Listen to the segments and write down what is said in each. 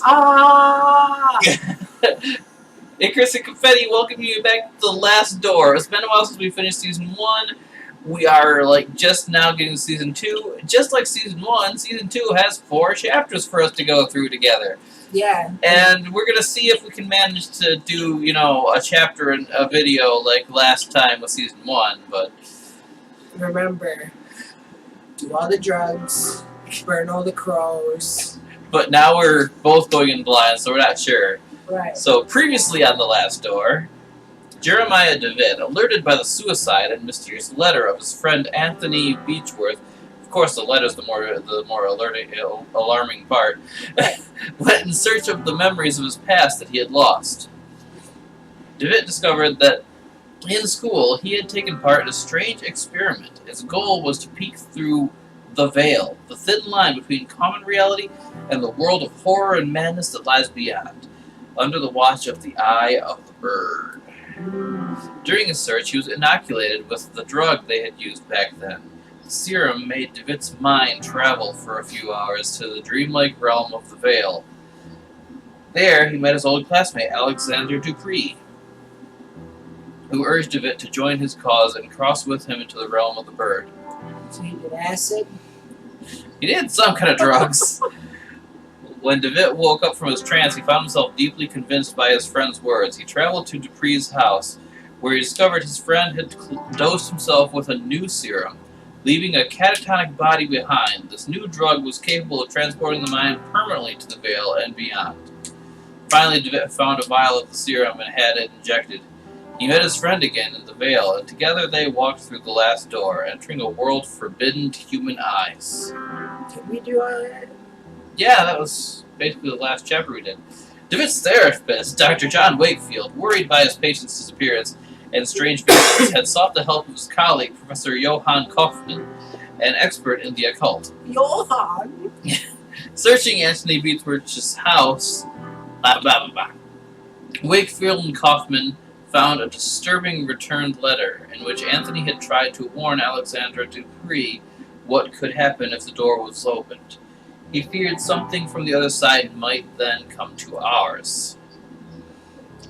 Ah! Icarus and Confetti welcome you back to The Last Door. It's been a while since we finished Season 1. We are, just now getting to Season 2. Just like Season 1, Season 2 has 4 chapters for us to go through together. Yeah. And we're going to see if we can manage to do, a chapter in a video like last time with Season 1, but... Remember, do all the drugs, burn all the crows. But now we're both going in blind, so we're not sure. Right. So, previously on The Last Door, Jeremiah Devitt, alerted by the suicide and mysterious letter of his friend Anthony Beechworth, of course the letter's the more alarming part, went in search of the memories of his past that he had lost. Devitt discovered that in school he had taken part in a strange experiment. His goal was to peek through the veil, the thin line between common reality and the world of horror and madness that lies beyond, under the watch of the Eye of the Bird. During his search, he was inoculated with the drug they had used back then. The serum made Devitt's mind travel for a few hours to the dreamlike realm of the Veil. There, he met his old classmate, Alexander Dupree, who urged Devitt to join his cause and cross with him into the realm of the Bird. So he did acid? He did some kind of drugs. When Devitt woke up from his trance, he found himself deeply convinced by his friend's words. He traveled to Dupree's house, where he discovered his friend had dosed himself with a new serum, leaving a catatonic body behind. This new drug was capable of transporting the mind permanently to the Veil and beyond. Finally, Devitt found a vial of the serum and had it injected. He met his friend again in the Veil, and together they walked through the last door, entering a world forbidden to human eyes. Did we do all that? Yeah, that was basically the last chapter we did. Devitt's therapist, Dr. John Wakefield, worried by his patient's disappearance and strange visits, had sought the help of his colleague, Professor Johann Kaufmann, an expert in the occult. Johann? Searching Anthony Beechworth's house, Wakefield and Kaufmann found a disturbing returned letter in which Anthony had tried to warn Alexandra Dupree what could happen if the door was opened. He feared something from the other side might then come to ours.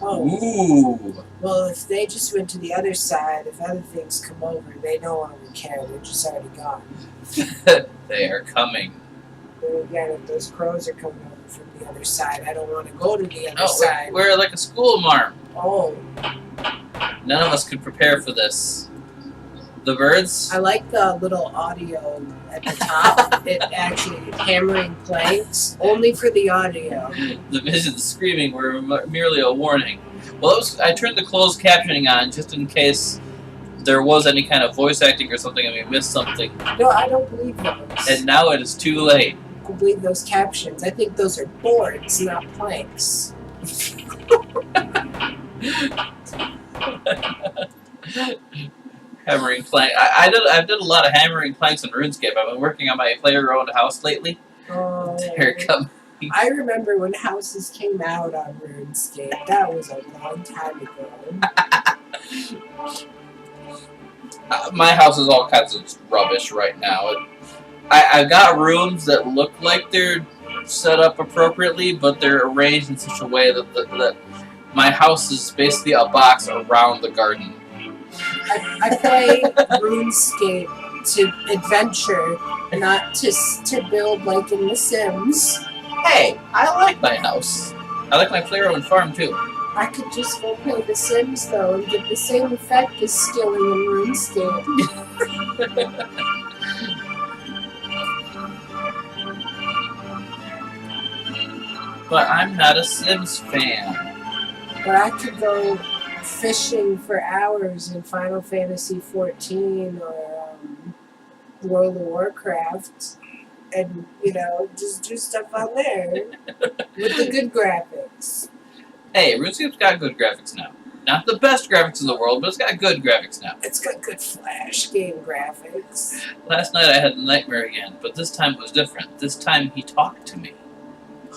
Oh. Ooh. Well, if they just went to the other side, if other things come over, they no longer care. They're just already gone. They are coming. But again, if those crows are coming over from the other side, I don't want to go to the other side. We're like a school marm. Oh. None of us could prepare for this. The birds? I like the little audio at the top. It actually hammering planks, only for the audio. The visions screaming were merely a warning. Well, I turned the closed captioning on just in case there was any kind of voice acting or something and we missed something. No, I don't believe those. And now it is too late. I don't believe those captions. I think those are boards, not planks. Hammering plank. I've done a lot of hammering planks in RuneScape. I've been working on my player-owned house lately. Oh, Here it comes. I remember when houses came out on RuneScape. That was a long time ago. My house is all kinds of rubbish right now. I've got rooms that look like they're set up appropriately, but they're arranged in such a way that my house is basically a box around the garden. I play RuneScape to adventure, not to build like in The Sims. Hey, I like my house. I like my player-owned farm too. I could just go play The Sims though and get the same effect as skilling in RuneScape. But I'm not a Sims fan. But I could go fishing for hours in Final Fantasy XIV or World of Warcraft and, just do stuff on there with the good graphics. Hey, RuneScape's got good graphics now. Not the best graphics in the world, but it's got good graphics now. It's got good Flash game graphics. Last night I had a nightmare again, but this time it was different. This time he talked to me.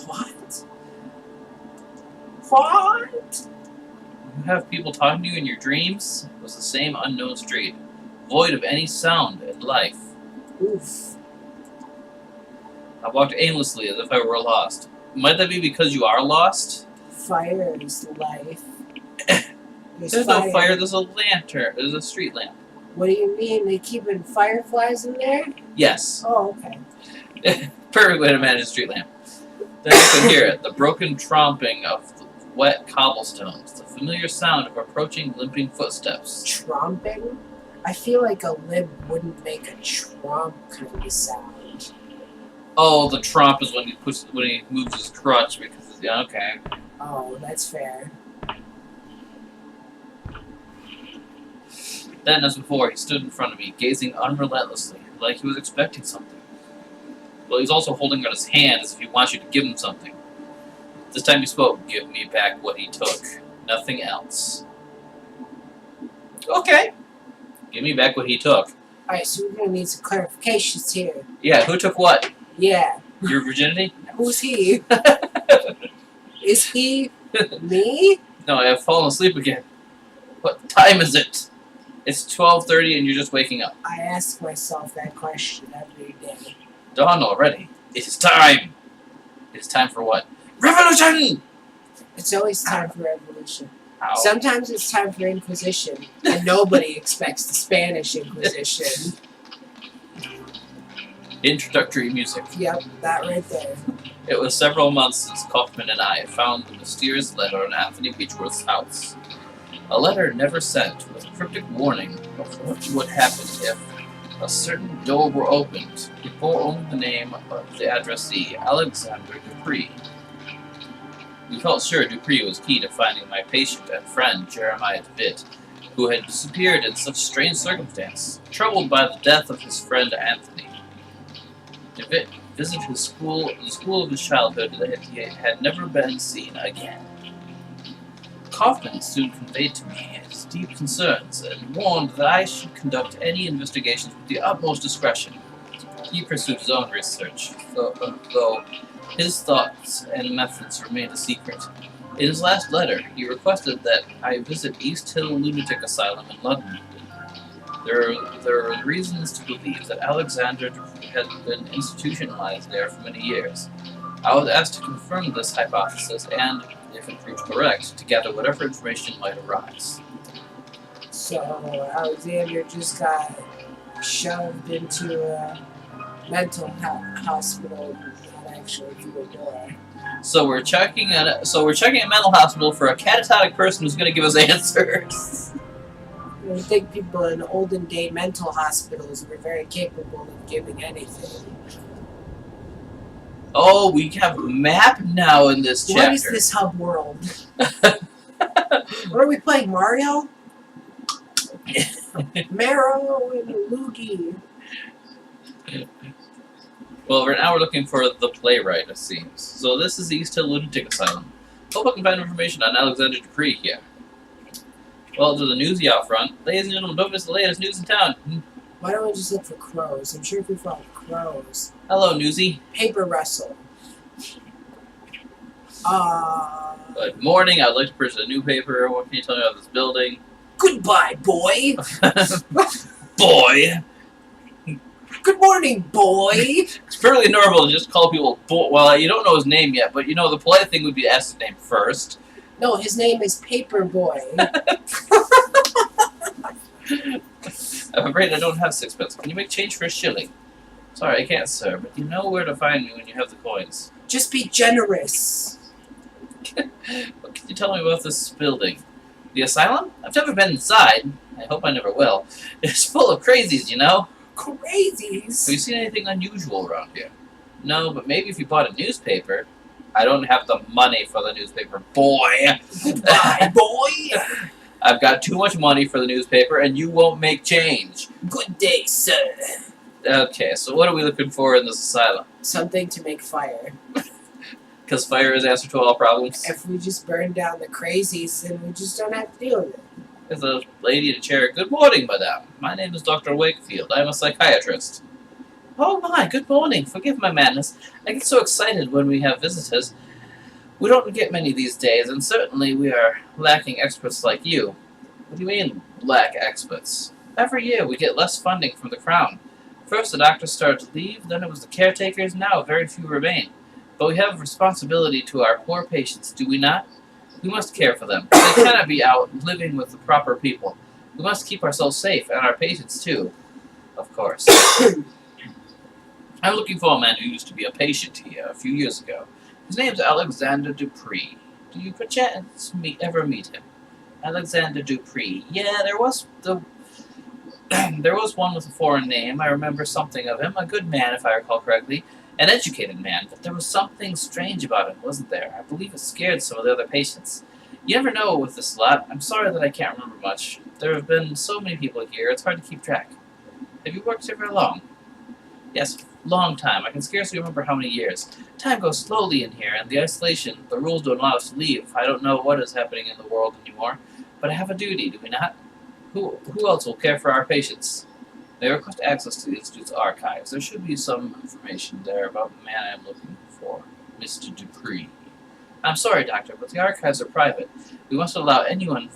What? What? You have people talking to you in your dreams? It was the same unknown street, void of any sound and life. Oof. I walked aimlessly as if I were lost. Might that be because you are lost? Fire is life. There's no fire, there's a lantern. There's a street lamp. What do you mean? They keeping fireflies in there? Yes. Oh, okay. Perfect way to manage a street lamp. Then you can hear it, the broken tromping of the wet cobblestones, the familiar sound of approaching limping footsteps. Tromping? I feel like a limp wouldn't make a tromp kind of sound. Oh, the tromp is when he moves his crutch because okay. Oh, that's fair. Then, as before, he stood in front of me, gazing unrelentlessly, like he was expecting something. Well, he's also holding out his hand as if he wants you to give him something. This time he spoke, "Give me back what he took. Nothing else." Okay. Give me back what he took. Alright, so we're gonna need some clarifications here. Yeah, who took what? Yeah. Your virginity? Who's he? Is he me? No, I have fallen asleep again. What time is it? It's 12:30 and you're just waking up. I ask myself that question every day. Dawn already. It is time. It's time for what? Revolution! It's always time for revolution. Ow. Sometimes it's time for Inquisition, and nobody expects the Spanish Inquisition. Introductory music. Yep, that right there. It was several months since Kaufman and I found the mysterious letter in Anthony Beechworth's house. A letter never sent, with a cryptic warning of what would happen if a certain door were opened. It bore only the name of the addressee, Alexander Dupree. We felt sure Dupree was key to finding my patient and friend, Jeremiah Devitt, who had disappeared in such strange circumstance, troubled by the death of his friend Anthony. Devitt visited the school of his childhood that he had never been seen again. Kaufman soon conveyed to me his deep concerns and warned that I should conduct any investigations with the utmost discretion. He pursued his own research, though his thoughts and methods remained a secret. In his last letter, he requested that I visit East Hill Lunatic Asylum in London. There are reasons to believe that Alexander had been institutionalized there for many years. I was asked to confirm this hypothesis and, if it proved correct, to gather whatever information might arise. So, Alexander just got shoved into a mental hospital, not actually through a door. So we're checking a mental hospital for a catatonic person who's going to give us answers. I think people in olden day mental hospitals were very capable of giving anything. Oh, we have a map now in this chapter. What is this hub world? What are we playing, Mario? Marrow and Luigi. Well, now we're looking for the playwright, it seems. So this is the East Hill Lunatic Asylum. Hope I can find information on Alexander Dupree here. Well, there's a newsie out front. Ladies and gentlemen, don't miss the latest news in town. Why don't we just look for crows? I'm sure if we found crows. Hello, newsie. Paper Russell. Good morning. I'd like to purchase a new paper. What can you tell me about this building? Goodbye, boy. Boy. Good morning, boy. It's fairly normal to just call people boy. Well, you don't know his name yet, but you know the polite thing would be to ask his name first. No, his name is Paper Boy. I'm afraid I don't have sixpence. Can you make change for a shilling? Sorry, I can't, sir, but you know where to find me when you have the coins. Just be generous. What can you tell me about this building? The asylum? I've never been inside. I hope I never will. It's full of crazies, you know? Crazies? Have you seen anything unusual around here? No, but maybe if you bought a newspaper. I don't have the money for the newspaper, boy. Goodbye, boy. I've got too much money for the newspaper, and you won't make change. Good day, sir. Okay, so what are we looking for in this asylum? Something to make fire. Because fire is the answer to all problems? If we just burn down the crazies, then we just don't have to deal with it. There's a lady in a chair. Good morning, madame. My name is Dr. Wakefield. I'm a psychiatrist. Oh my, good morning. Forgive my madness. I get so excited when we have visitors. We don't get many these days, and certainly we are lacking experts like you. What do you mean, lack experts? Every year we get less funding from the Crown. First the doctors started to leave, then it was the caretakers, now very few remain. But we have a responsibility to our poor patients, do we not? We must care for them. They cannot be out living with the proper people. We must keep ourselves safe, and our patients too, of course. I'm looking for a man who used to be a patient here a few years ago. His name's Alexander Dupree. Do you perchance ever meet him? Alexander Dupree. Yeah, there was one with a foreign name. I remember something of him. A good man, if I recall correctly. An educated man, but there was something strange about him, wasn't there? I believe it scared some of the other patients. You never know with this lot. I'm sorry that I can't remember much. There have been so many people here, it's hard to keep track. Have you worked here very long? Yes, long time. I can scarcely remember how many years. Time goes slowly in here, and the isolation, the rules don't allow us to leave. I don't know what is happening in the world anymore, but I have a duty, do we not? Who else will care for our patients? They request access to the Institute's archives. There should be some information there about the man I am looking for, Mr. Dupree. I'm sorry, Doctor, but the archives are private. We must allow anyone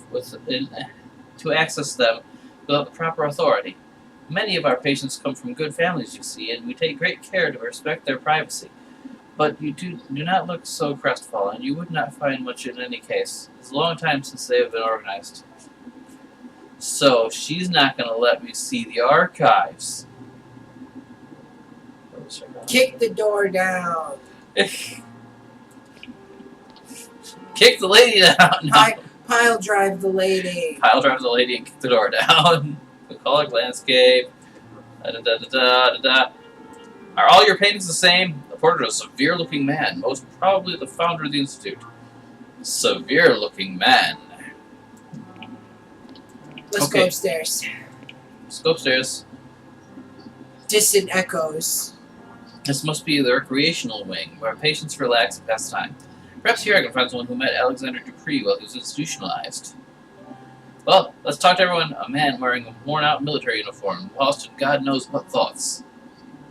to access them without the proper authority. Many of our patients come from good families, you see, and we take great care to respect their privacy. But you do not look so crestfallen. You would not find much in any case. It's a long time since they have been organized. So, she's not going to let me see the archives. Kick the door down. Kick the lady down. No. Pile drive the lady. Pile drive the lady and kick the door down. Bucolic landscape. Da-da-da-da-da-da. Are all your paintings the same? The portrait of a severe-looking man, most probably the founder of the Institute. Severe-looking man. Let's go upstairs. Let's go upstairs. Distant echoes. This must be the recreational wing, where patients relax and pass time. Perhaps here I can find someone who met Alexander Dupree while he was institutionalized. Well, let's talk to everyone. A man wearing a worn-out military uniform, lost in God knows what thoughts.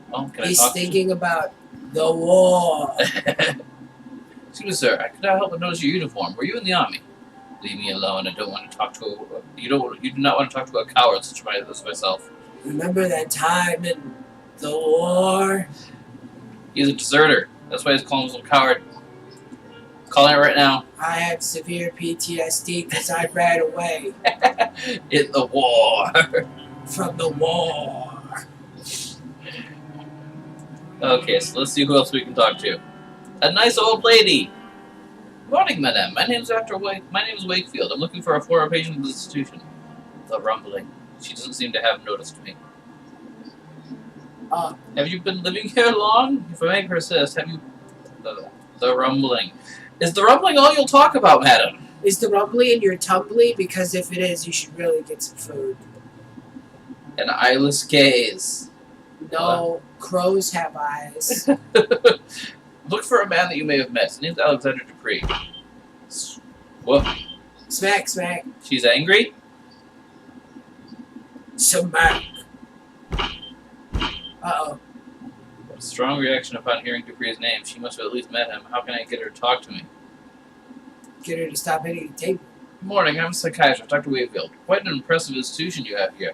Well, can He's I talk thinking about the war. Excuse me, sir. I could not help but notice your uniform. Were you in the army? Leave me alone. I don't want to talk to you do not want to talk to a coward such as myself. Remember that time in the war? He's a deserter. That's why he's calling himself a coward. Calling it right now. I had severe PTSD because I ran away. In the war. From the war. Okay, so let's see who else we can talk to. A nice old lady. Morning, madame. My name is Wakefield. I'm looking for a former patient of the institution. The rumbling. She doesn't seem to have noticed me. Have you been living here long? If I may persist, have you... The rumbling. Is the rumbling all you'll talk about, madam? Is the rumbling in your tumbly? Because if it is, you should really get some food. An eyeless gaze. No, crows have eyes. Look for a man that you may have met. His name's Alexander Dupree. Whoa. Smack, smack. She's angry? Smack. Uh-oh. A strong reaction upon hearing Dupree's name. She must have at least met him. How can I get her to talk to me? Get her to stop hitting the table. Good morning. I'm a psychiatrist, Dr. Wakefield. Quite an impressive institution you have here.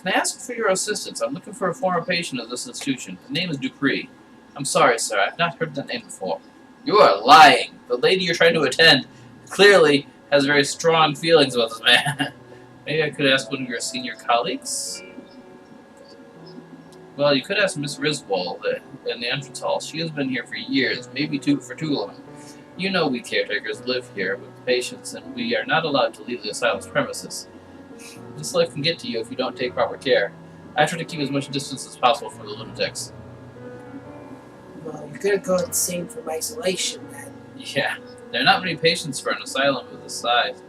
Can I ask for your assistance? I'm looking for a former patient of this institution. The name is Dupree. I'm sorry, sir. I've not heard that name before. You are lying. The lady you're trying to attend clearly has very strong feelings about this man. Maybe I could ask one of your senior colleagues? Well, you could ask Miss Riswald in the entrance hall. She has been here for years, maybe for too long. You know we caretakers live here with the patients, and we are not allowed to leave the asylum's premises. This life can get to you if you don't take proper care. I try to keep as much distance as possible from the lunatics. Well, you're gonna go insane from isolation, then. Yeah, there are not many patients for an asylum of this size.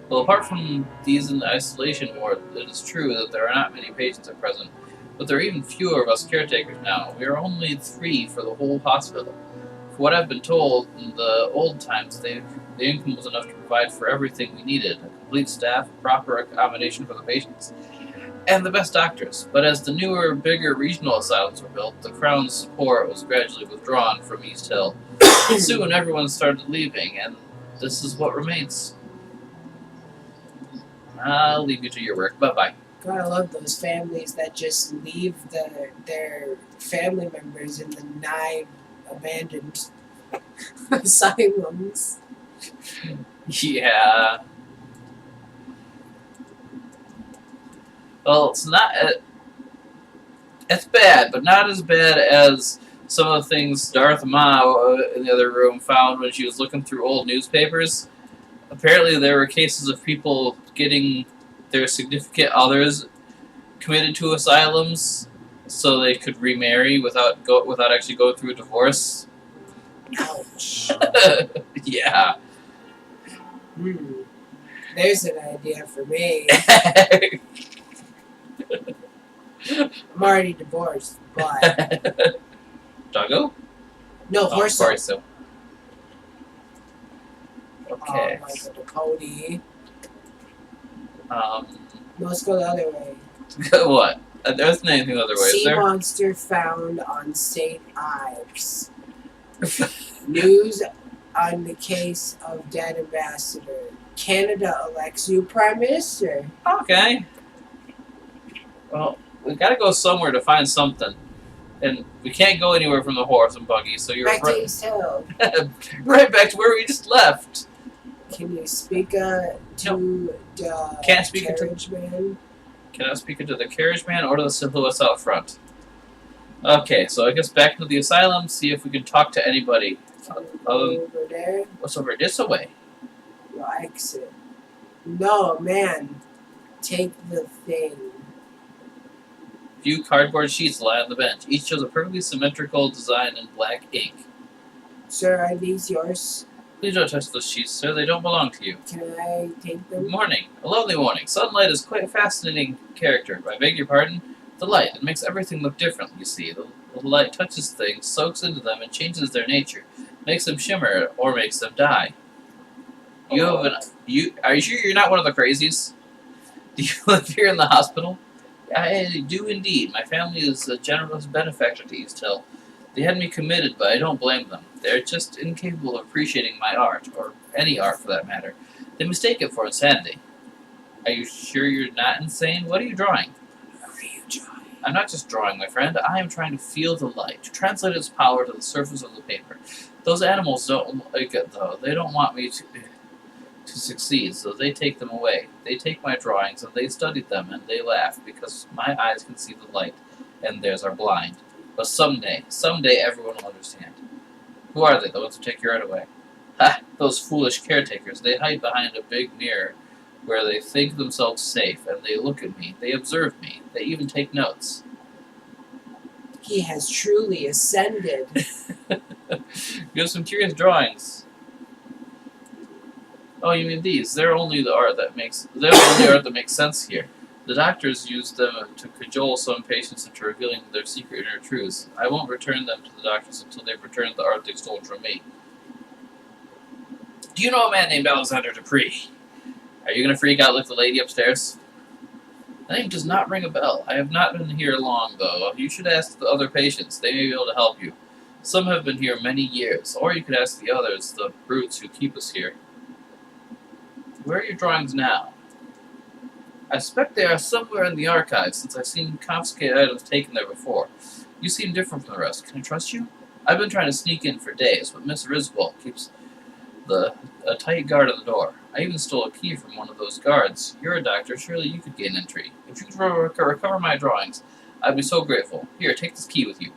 Well, apart from these in the isolation ward, it is true that there are not many patients at present, but there are even fewer of us caretakers now. We are only 3 for the whole hospital. For what I've been told, in the old times, the income was enough to provide for everything we needed: a complete staff, proper accommodation for the patients, and the best doctors. But as the newer, bigger regional asylums were built, the Crown's support was gradually withdrawn from East Hill. Soon everyone started leaving, and this is what remains. I'll leave you to your work. Bye-bye. Gotta love those families that just leave their family members in the 9 abandoned asylums. Yeah. Well, it's not. It's bad, but not as bad as some of the things Darth Ma in the other room found when she was looking through old newspapers. Apparently, there were cases of people getting their significant others committed to asylums so they could remarry without actually going through a divorce. Ouch. Yeah. There's an idea for me. I'm already divorced, but Doggo? no, Of horse. course so. Okay. Michael Ducote. Um, Let's go the other way. what? There's anything other way, is Sea there? monster found on St. Ives. News on the case of dead ambassador. Canada elects new prime minister. Okay. Well, we gotta go somewhere to find something. And we can't go anywhere from the horse and buggy, so you're Back to East Hill. right back to where we just left. Can you speak to the Can't speak to- carriage man? Can I speak into the carriage man or to the silhouettes out front? Okay, so I guess back into the asylum, see if we can talk to anybody. Over there? What's over this way? Your exit. No, man. Take the thing. Few cardboard sheets lie on the bench. Each shows a perfectly symmetrical design in black ink. Sir, are these yours? Please don't touch those sheets, sir. They don't belong to you. Can I take Good them? morning. A lovely morning. Sunlight is quite a fascinating character. I beg your pardon? The light. It makes everything look different, you see. The light touches things, soaks into them, and changes their nature. Makes them shimmer or makes them die. Are you sure you're not one of the crazies? Do you live here in the hospital? I do indeed. My family is a generous benefactor to East Hill. They had me committed, but I don't blame them. They're just incapable of appreciating my art, or any art for that matter. They mistake it for insanity. Are you sure you're not insane? What are you drawing? What are you drawing? I'm not just drawing, my friend. I am trying to feel the light, to translate its power to the surface of the paper. Those animals don't like it, though. They don't want me to succeed, so they take them away. They take my drawings, and they study them, and they laugh, because my eyes can see the light, and theirs are blind. But someday everyone will understand. Who are they, the ones who take your art away? Ha! Those foolish caretakers. They hide behind a big mirror where they think themselves safe, and they look at me. They observe me. They even take notes. He has truly ascended. You have some curious drawings. Oh, you mean these? They're only the art that makes sense here. The doctors use them to cajole some patients into revealing their secret inner truths. I won't return them to the doctors until they've returned the art they've stolen from me. Do you know a man named Alexander Dupree? Are you going to freak out like the lady upstairs? The name does not ring a bell. I have not been here long, though. You should ask the other patients. They may be able to help you. Some have been here many years. Or you could ask the others, the brutes who keep us here. Where are your drawings now? I suspect they are somewhere in the archives, since I've seen confiscated items taken there before. You seem different from the rest. Can I trust you? I've been trying to sneak in for days, but Miss Riswell keeps a tight guard at the door. I even stole a key from one of those guards. You're a doctor. Surely you could gain entry. If you could recover my drawings, I'd be so grateful. Here, take this key with you.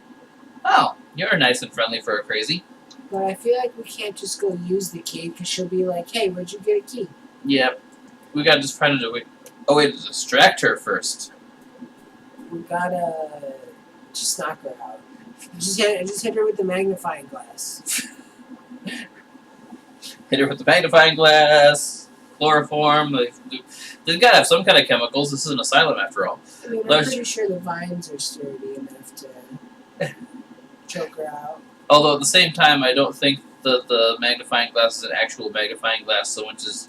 Oh, you're nice and friendly for a crazy. But I feel like we can't just go use the key, because she'll be like, hey, where'd you get a key? Yep. We gotta just find a way to distract her first. We gotta just knock her out. Just hit her with the magnifying glass. Hit her with the magnifying glass, chloroform. They've got to have some kind of chemicals. This is an asylum, after all. I mean, I'm pretty sure the vines are sturdy enough to choke her out. Although at the same time, I don't think the magnifying glass is an actual magnifying glass, so much as,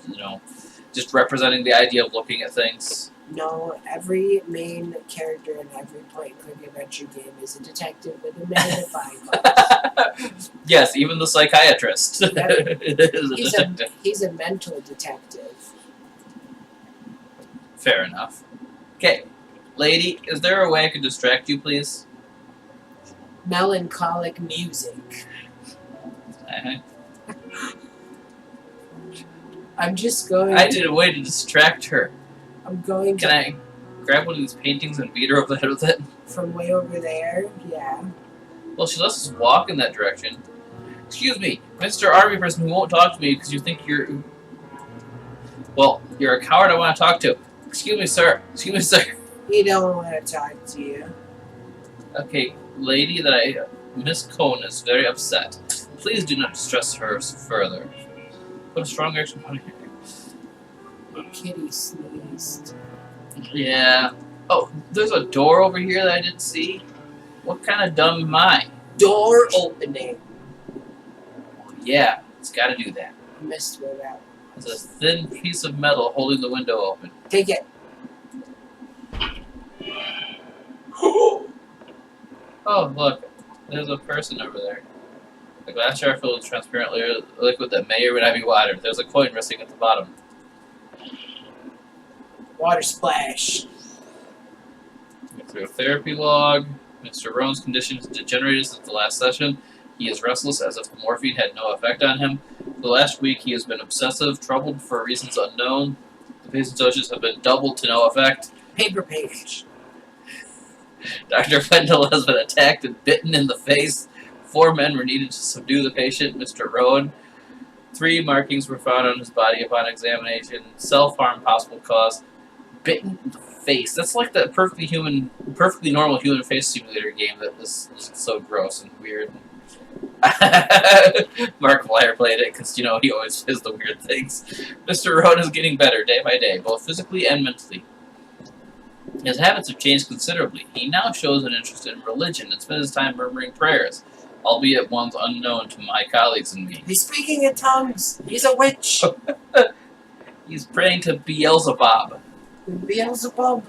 just representing the idea of looking at things. No, every main character in every point-and-click adventure game is a detective with a magnifying glass. Yes, even the psychiatrist is a detective. He's a mental detective. Fair enough. Okay, lady, is there a way I could distract you, please? Melancholic music. Uh-huh. I'm just going. I did a way to distract her. I'm going Can I grab one of these paintings and beat her over the head with it? from way over there. Yeah. Well, she lets us walk in that direction. Excuse me, Mr. Army person who won't talk to me because you think you're... Well, you're a coward I want to talk to. Excuse me, sir. Excuse me, sir. He don't want to talk to you. Okay, lady, Miss Cone is very upset. Please do not distress her further. Put a strong action on her. The kitty sneezed. Yeah. Oh, there's a door over here that I didn't see. What kind of dumb am I? Door opening. Yeah, it's got to do that. I missed where that It's was. a thin piece of metal holding the window open. Take it. Oh, look. There's a person over there. The glass jar filled with transparent liquid that may or may not be water. There's a coin resting at the bottom. Water splash. Through a therapy log, Mr. Roan's condition has degenerated since the last session. He is restless as if the morphine had no effect on him. For the last week, he has been obsessive, troubled for reasons unknown. The patient's doses have been doubled to no effect. Paper page. Dr. Fendel has been attacked and bitten in the face. 4 men were needed to subdue the patient, Mr. Rowan. 3 markings were found on his body upon examination. Self-harm possible cause. Bitten in the face. That's like that perfectly normal human face simulator game that is so gross and weird. Markiplier played it because, you know, he always says the weird things. Mr. Rowan is getting better day by day, both physically and mentally. His habits have changed considerably. He now shows an interest in religion and spends his time murmuring prayers, albeit ones unknown to my colleagues and me. He's speaking in tongues. He's a witch. He's praying to Beelzebub. Beelzebub.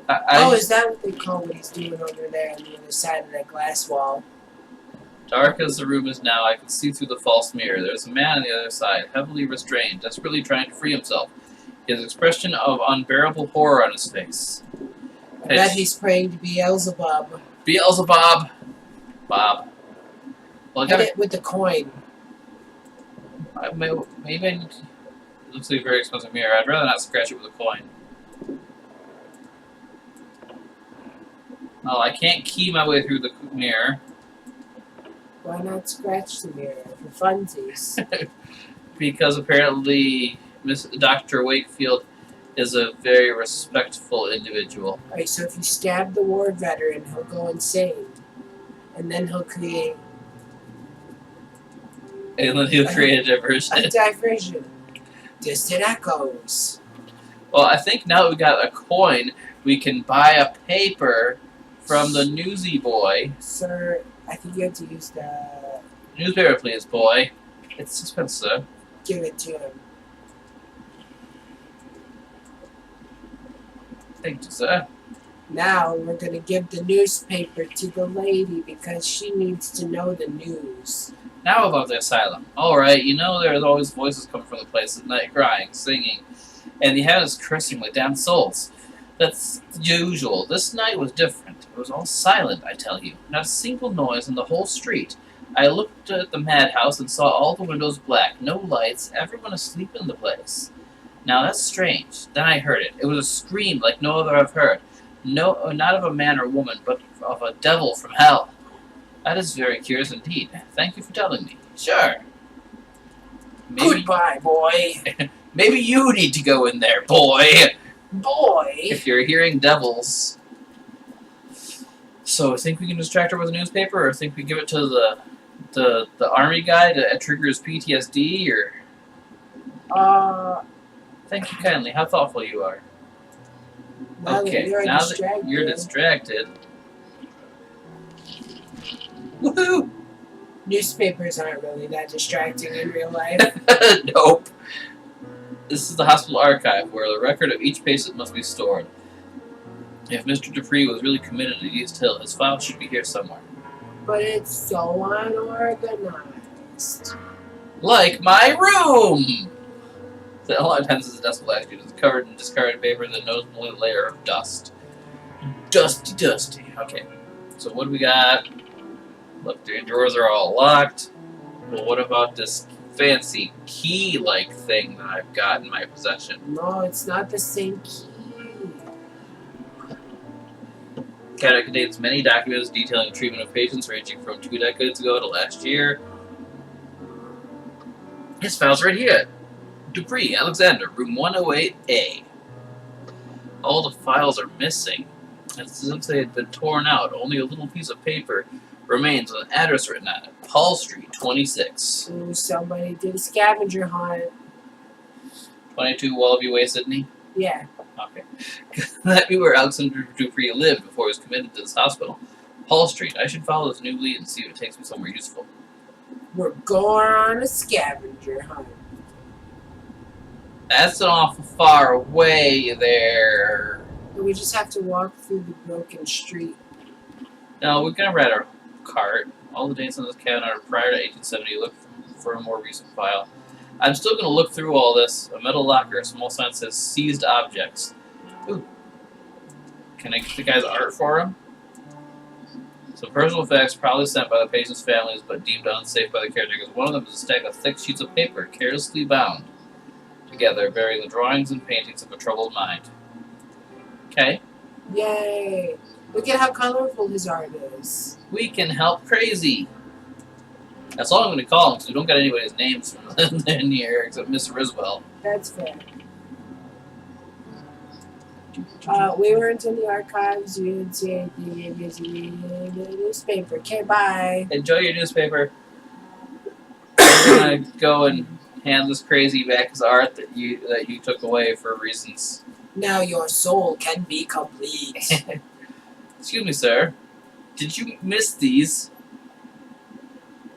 I Is that what they call what he's doing over there on the other side of that glass wall? Dark as the room is now, I can see through the false mirror. There's a man on the other side, heavily restrained, desperately trying to free himself. His expression of unbearable horror on his face. I bet he's praying to Beelzebub. Beelzebub! Bob. Well, I Hit gotta... it with the coin. Maybe I need to... It looks like a very expensive mirror. I'd rather not scratch it with a coin. Oh, I can't key my way through the mirror. Why not scratch the mirror for funsies? Because apparently Dr. Wakefield is a very respectful individual. Alright, so if you stab the war veteran, he'll go insane. And then he'll create And then he'll create a diversion. a diversion. Distant echoes. Well, I think now that we got a coin, we can buy a paper from the newsy boy. Sir, I think you have to use the... Newspaper, please, boy. It's expensive. Give it to him. Thank you, sir. Now we're going to give the newspaper to the lady because she needs to know the news. Now about the asylum. Alright, you know there's always voices coming from the place at night, crying, singing, and the heavens cursing like damned souls. That's usual. This night was different. It was all silent, I tell you. Not a single noise in the whole street. I looked at the madhouse and saw all the windows black, no lights, everyone asleep in the place. Now that's strange. Then I heard it. It was a scream like no other I've heard. No, not of a man or woman, but of a devil from hell. That is very curious indeed. Thank you for telling me. Sure. Goodbye, boy. Maybe you need to go in there, boy. Boy. If you're hearing devils. So, think we can distract her with a newspaper, or think we give it to the army guy to trigger his PTSD, or... Thank you kindly. How thoughtful you are. Okay, now that you're distracted... Woohoo! Newspapers aren't really that distracting in real life. Nope. This is the hospital archive, where the record of each patient must be stored. If Mr. Dupree was really committed to East Hill, his file should be here somewhere. But it's so unorganized. Like my room! So a lot of times the desk last year is covered in discarded paper and a noticeable layer of dust. Dusty. Okay. So what do we got? Look, the drawers are all locked. Well, what about this fancy key-like thing that I've got in my possession? No, it's not the same key. Cabinet contains many documents detailing the treatment of patients ranging from 2 decades ago to last year. His file's right here. Dupree, Alexander, room 108A. All the files are missing. It's as if they had been torn out. Only a little piece of paper remains with an address written on it. Paul Street, 26. Ooh, somebody did a scavenger hunt. 22 Wallaby Way, Sydney? Yeah. Okay. That'd be where Alexander Dupree lived before he was committed to this hospital. Paul Street. I should follow this new lead and see if it takes me somewhere useful. We're going on a scavenger hunt. That's an awful far away there. We just have to walk through the broken street. No, we can rent our cart. All the dates on this cabinet are prior to 1870. Look for a more recent file. I'm still going to look through all this. A metal locker, a small sign says seized objects. Ooh. Can I get the guy's art for him? Some personal effects probably sent by the patient's families but deemed unsafe by the caretakers. One of them is a stack of thick sheets of paper, carelessly bound together, bearing the drawings and paintings of a troubled mind. Okay. Yay! Look at how colorful his art is. We can help crazy. That's all I'm going to call him, because we don't got anybody's names in here except Mr. Riswell. That's fair. We weren't in the archives. We didn't see anything in the newspaper. Okay, bye. Enjoy your newspaper. I'm going to go and hand this crazy back his art that you took away for reasons. Now your soul can be complete. Excuse me, sir. Did you miss these?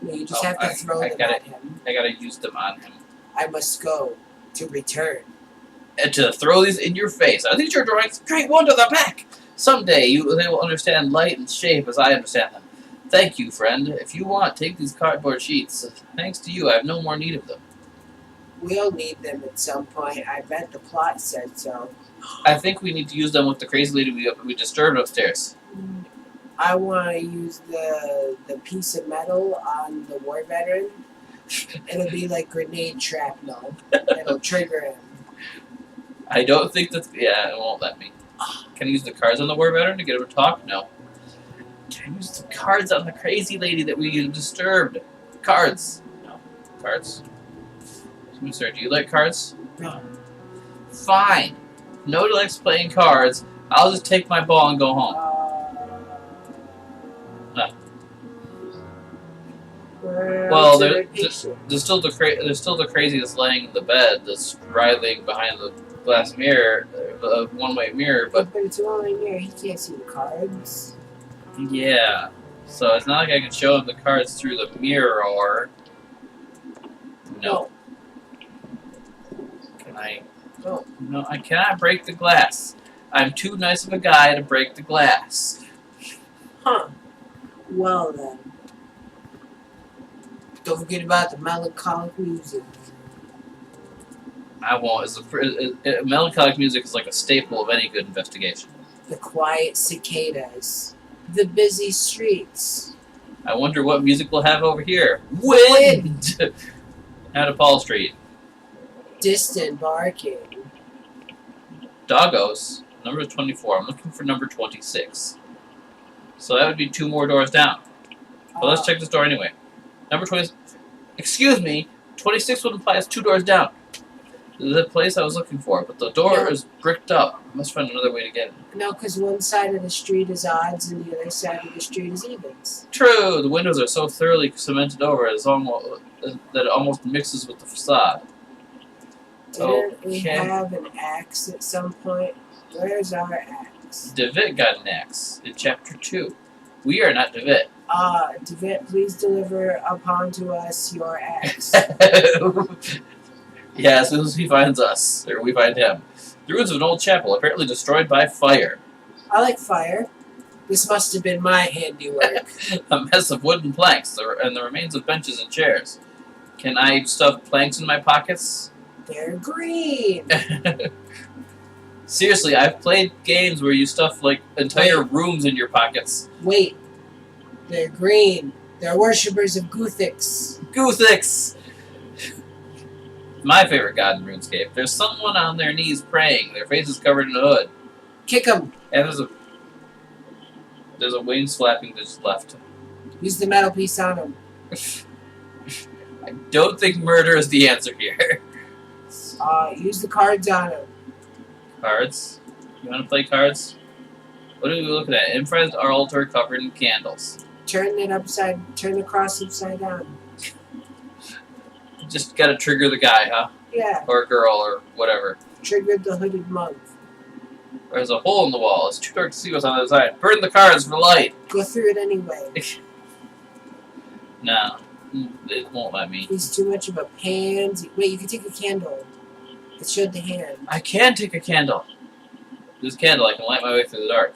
No, you just have to throw them at him. I gotta use them on him. I must go to return. And to throw these in your face. I think your drawings great wonder they're back. Someday they will understand light and shape as I understand them. Thank you, friend. If you want, take these cardboard sheets. Thanks to you, I have no more need of them. We'll need them at some point. I bet the plot said so. I think we need to use them with the crazy lady we disturbed upstairs. I want to use the piece of metal on the war veteran. It'll be like grenade shrapnel. It'll trigger him. I don't think that's... Yeah, it won't let me. Can I use the cards on the war veteran to get him to talk? No. Can I use the cards on the crazy lady that we disturbed? Cards. No. Cards. Sir, do you like cards? No. Fine. Nobody likes playing cards. I'll just take my ball and go home. Well, there's still the crazy that's laying in the bed that's writhing behind the glass mirror, the one-way mirror. But it's a one-way mirror. He can't see the cards. Yeah, so it's not like I can show him the cards through the mirror. No. Can I? No, I cannot break the glass. I'm too nice of a guy to break the glass. Huh. Well then. Don't forget about the melancholic music. I won't. Melancholic music is like a staple of any good investigation. The quiet cicadas. The busy streets. I wonder what music we'll have over here. Wind! Out of Paul Street. Distant barking. Doggos. Number 24. I'm looking for number 26. So that would be 2 more doors down. But let's check this door anyway. Number 20. Excuse me. 26 would imply it's 2 doors down. This is the place I was looking for, but the door is bricked up. I must find another way to get in. No, because one side of the street is odds and the other side of the street is evens. True. The windows are so thoroughly cemented over that it almost mixes with the facade. Didn't we have an axe at some point? Where's our axe? Devitt got an axe in chapter 2. We are not Devitt. Devitt, please deliver upon to us your axe. Yeah, as soon as he finds us, or we find him. The ruins of an old chapel, apparently destroyed by fire. I like fire. This must have been my handiwork. A mess of wooden planks, and the remains of benches and chairs. Can I stuff planks in my pockets? They're green. Seriously, I've played games where you stuff like entire rooms in your pockets. Wait. They're green. They're worshippers of Guthix. Guthix! My favorite god in RuneScape. There's someone on their knees praying. Their face is covered in a hood. Kick them. And there's a wing flapping to his left. Use the metal piece on them. I don't think murder is the answer here. Use the cards on them. Cards? You want to play cards? What are we looking at? In front of our altar covered in candles. Turn the cross upside down. Just gotta trigger the guy, huh? Yeah. Or girl, or whatever. Triggered the hooded monk. There's a hole in the wall. It's too dark to see what's on the other side. Burn the cards for light. Go through it anyway. No. It won't let me. He's too much of a pansy. Wait, you can take a candle. It showed the hand. I can take a candle. This candle, I can light my way through the dark.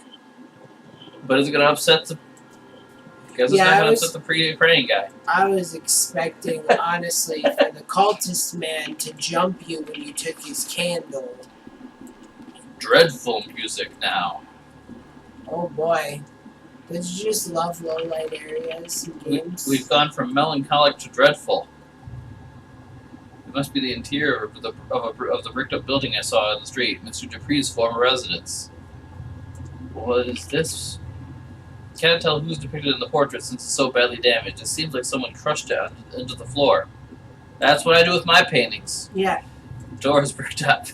But is it going to upset the... Because it's not going to upset the praying guy. I was expecting, honestly, for the cultist man to jump you when you took his candle. Dreadful music now. Oh boy. Did you just love low light areas and games? We've gone from melancholic to dreadful. It must be the interior of the bricked up building I saw on the street, Mr. Dupree's former residence. What is this? Can't tell who's depicted in the portrait since it's so badly damaged. It seems like someone crushed it into the floor. That's what I do with my paintings. Yeah. Doors bricked up.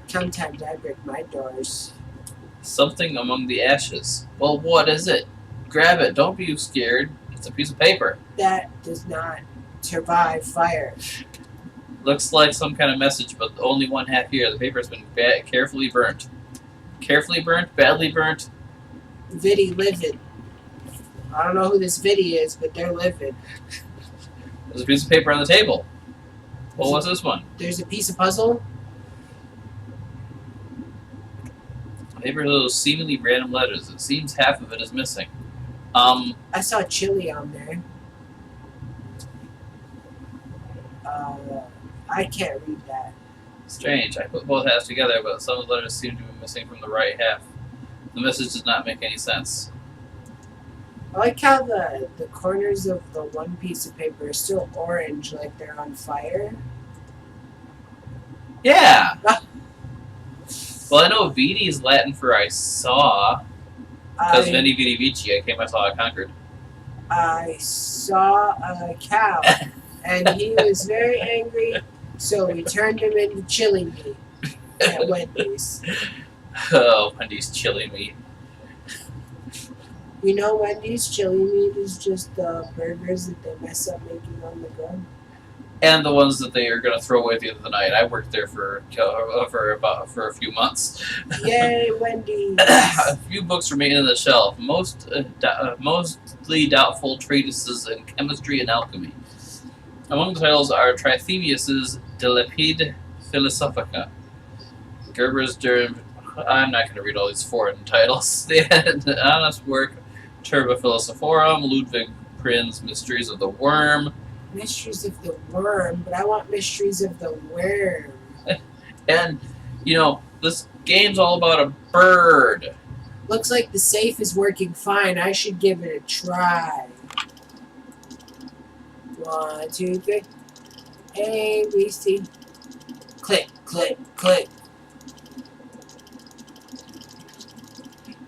Sometimes I break my doors. Something among the ashes. Well, what is it? Grab it. Don't be scared. It's a piece of paper. That does not survive fire. Looks like some kind of message, but only one half here. The paper has been carefully burnt. Carefully burnt? Badly burnt? Viddy livid. I don't know who this Viddy is, but they're livid. There's a piece of paper on the table. Well, what's this one? There's a piece of puzzle. Paper with those seemingly random letters. It seems half of it is missing. I saw chili on there. I can't read that. Strange. I put both halves together, but some of the letters seem to be missing from the right half. The message does not make any sense. I like how the corners of the one piece of paper are still orange, like they're on fire. Yeah! Well, I know Vidi is Latin for I saw. Because Veni Vidi Vici, I came, I saw, I conquered. I saw a cow, and he was very angry, so we turned him into chili meat at Wendy's. Oh, Wendy's chili meat. You know, Wendy's chili meat is just the burgers that they mess up making on the go. And the ones that they are going to throw away at the end of the night. I worked there for a few months. Yay, Wendy's! A few books remain on the shelf, mostly doubtful treatises in chemistry and alchemy. Among the titles are Trithemius's De Lapide Philosophica, Gerber's I'm not going to read all these foreign titles. The honest work, Turba Philosophorum, Ludwig Prin's Mysteries of the Worm. Mysteries of the Worm, but I want Mysteries of the Worm. And, you know, this game's all about a bird. Looks like the safe is working fine. I should give it a try. 1, 2, 3. A, B, C. Click, click, click.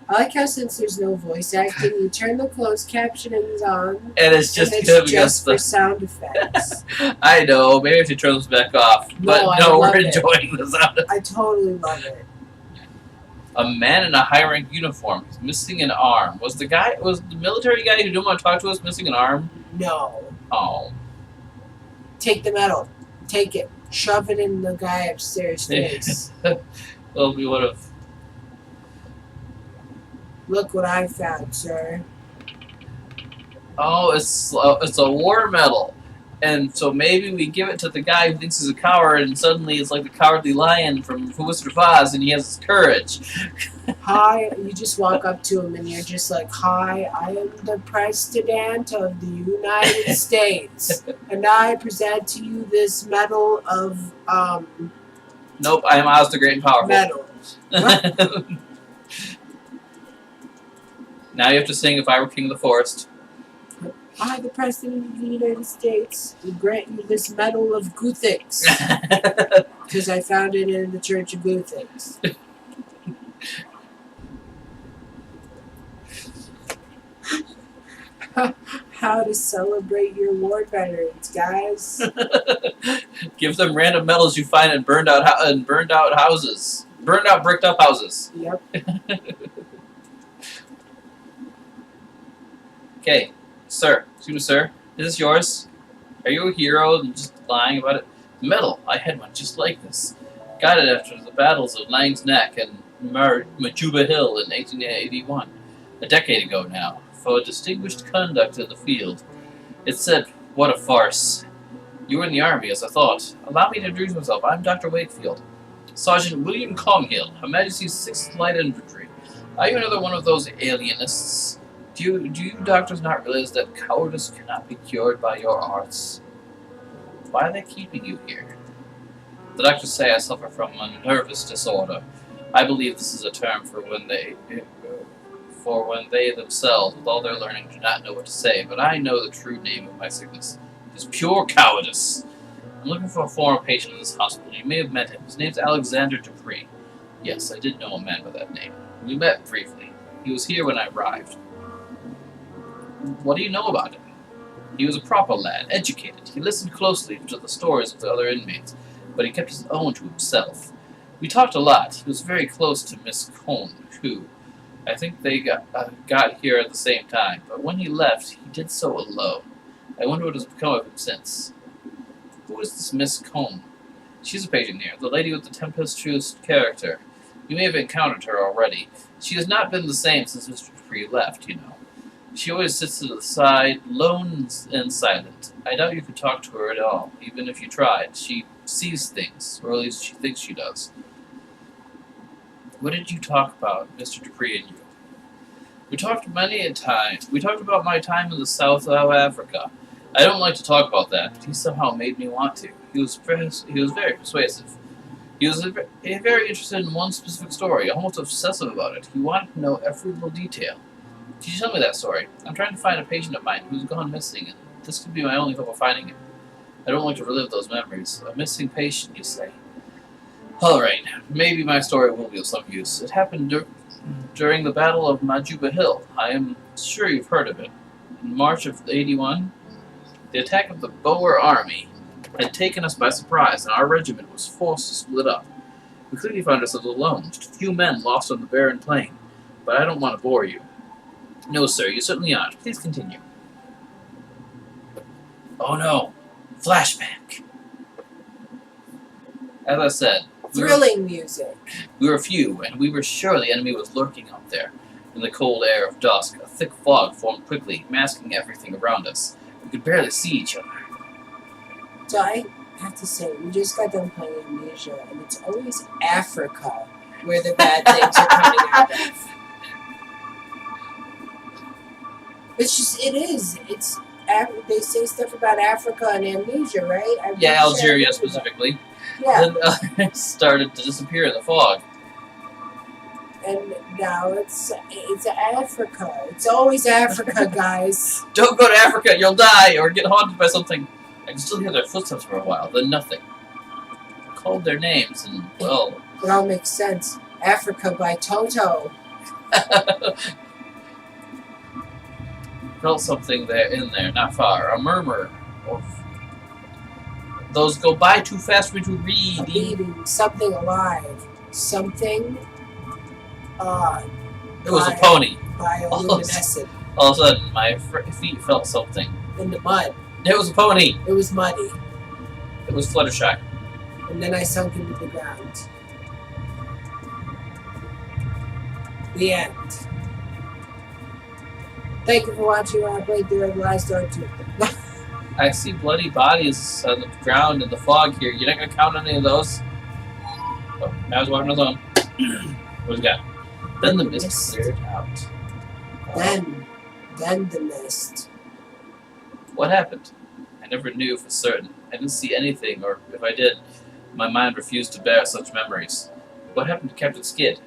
I like how since there's no voice acting, you turn the closed captionings on, and it's just for sound effects. I know, maybe I should turn this back off. But no, we're enjoying the sound effects. I totally love it. A man in a high-rank uniform. He's missing an arm. Was the military guy who didn't want to talk to us missing an arm? No. Oh. Take the metal. Take it. Shove it in the guy upstairs' face. Well, we would have. Look what I found, sir. Oh, it's a war medal. And so maybe we give it to the guy who thinks he's a coward, and suddenly it's like the cowardly lion from Wizard of Oz, and he has courage. Hi, you just walk up to him and you're just like, "Hi, I am the President of the United States, and I present to you this medal of Nope, I am Oz the Great and Powerful. medal." Now you have to sing If I Were King of the Forest. I, the President of the United States, will grant you this medal of Guthix, because I found it in the Church of Guthix. How to celebrate your war veterans, guys. Give them random medals you find in burned out houses. Burned out, bricked up houses. Yep. Okay, sir. Excuse me, sir. Is this yours? Are you a hero and just lying about it? Medal. I had one just like this. Got it after the battles of Lang's Neck and Majuba Hill in 1881. A decade ago now. For distinguished conduct in the field. It said, "What a farce. You were in the army, as I thought. Allow me to introduce myself. I'm Dr. Wakefield. Sergeant William Conghill, Her Majesty's 6th Light Infantry. Are you another one of those alienists? Do you doctors not realize that cowardice cannot be cured by your arts? Why are they keeping you here? The doctors say I suffer from a nervous disorder. I believe this is a term for when they themselves, with all their learning, do not know what to say, but I know the true name of my sickness. It is pure cowardice. I'm looking for a former patient in this hospital. You may have met him. His name's Alexander Dupree. Yes, I did know a man by that name. We met briefly. He was here when I arrived. What do you know about him? He was a proper lad, educated. He listened closely to the stories of the other inmates, but he kept his own to himself. We talked a lot. He was very close to Miss Cone, who, I think they got here at the same time, but when he left, he did so alone. I wonder what has become of him since. Who is this Miss Cone? She's a patient here, the lady with the tempestuous character. You may have encountered her already. She has not been the same since Mr. Dupree left, you know. She always sits to the side, lone and silent. I doubt you could talk to her at all, even if you tried. She sees things, or at least she thinks she does. What did you talk about, Mr. Dupree and you? We talked many a time. We talked about my time in the South of Africa. I don't like to talk about that, but he somehow made me want to. He was very persuasive. He was very interested in one specific story, almost obsessive about it. He wanted to know every little detail. Could you tell me that story? I'm trying to find a patient of mine who's gone missing, and this could be my only hope of finding him. I don't like to relive those memories. A missing patient, you say? All right, maybe my story will be of some use. It happened during the Battle of Majuba Hill. I am sure you've heard of it. In March of '81, the attack of the Boer army had taken us by surprise, and our regiment was forced to split up. We quickly found ourselves alone, just a few men lost on the barren plain. But I don't want to bore you. No, sir, you certainly aren't. Please continue. Oh no, flashback. As I said, Thrilling music. We were few, and we were sure the enemy was lurking out there. In the cold air of dusk, a thick fog formed quickly, masking everything around us. We could barely see each other. So I have to say, we just got done playing Amnesia, and it's always Africa where the bad things are coming out of. It's just, it is. It's, they say stuff about Africa and Amnesia, right? Yeah, Algeria specifically. Yeah. Then started to disappear in the fog. And now it's Africa. It's always Africa, guys. Don't go to Africa, you'll die, or get haunted by something. I can still hear their footsteps for a while, then nothing. I called their names, and, well... It all makes sense. Africa by Toto. Felt something in there, not far. A murmur of... Those go by too fast for me to read. A beating. Something alive. Something... It was a pony. Bioluminescent. All of a sudden, my feet felt something. In the mud. It was a pony. It was muddy. It was Fluttershy. And then I sunk into the ground. The end. Thank you for watching our playthrough of Last Door 2. I see bloody bodies on the ground in the fog here. You're not going to count any of those? Oh, now I was walking alone. What's he got? Then the mist cleared out. Then the mist. What happened? I never knew for certain. I didn't see anything, or if I did, my mind refused to bear such memories. What happened to Captain Skid?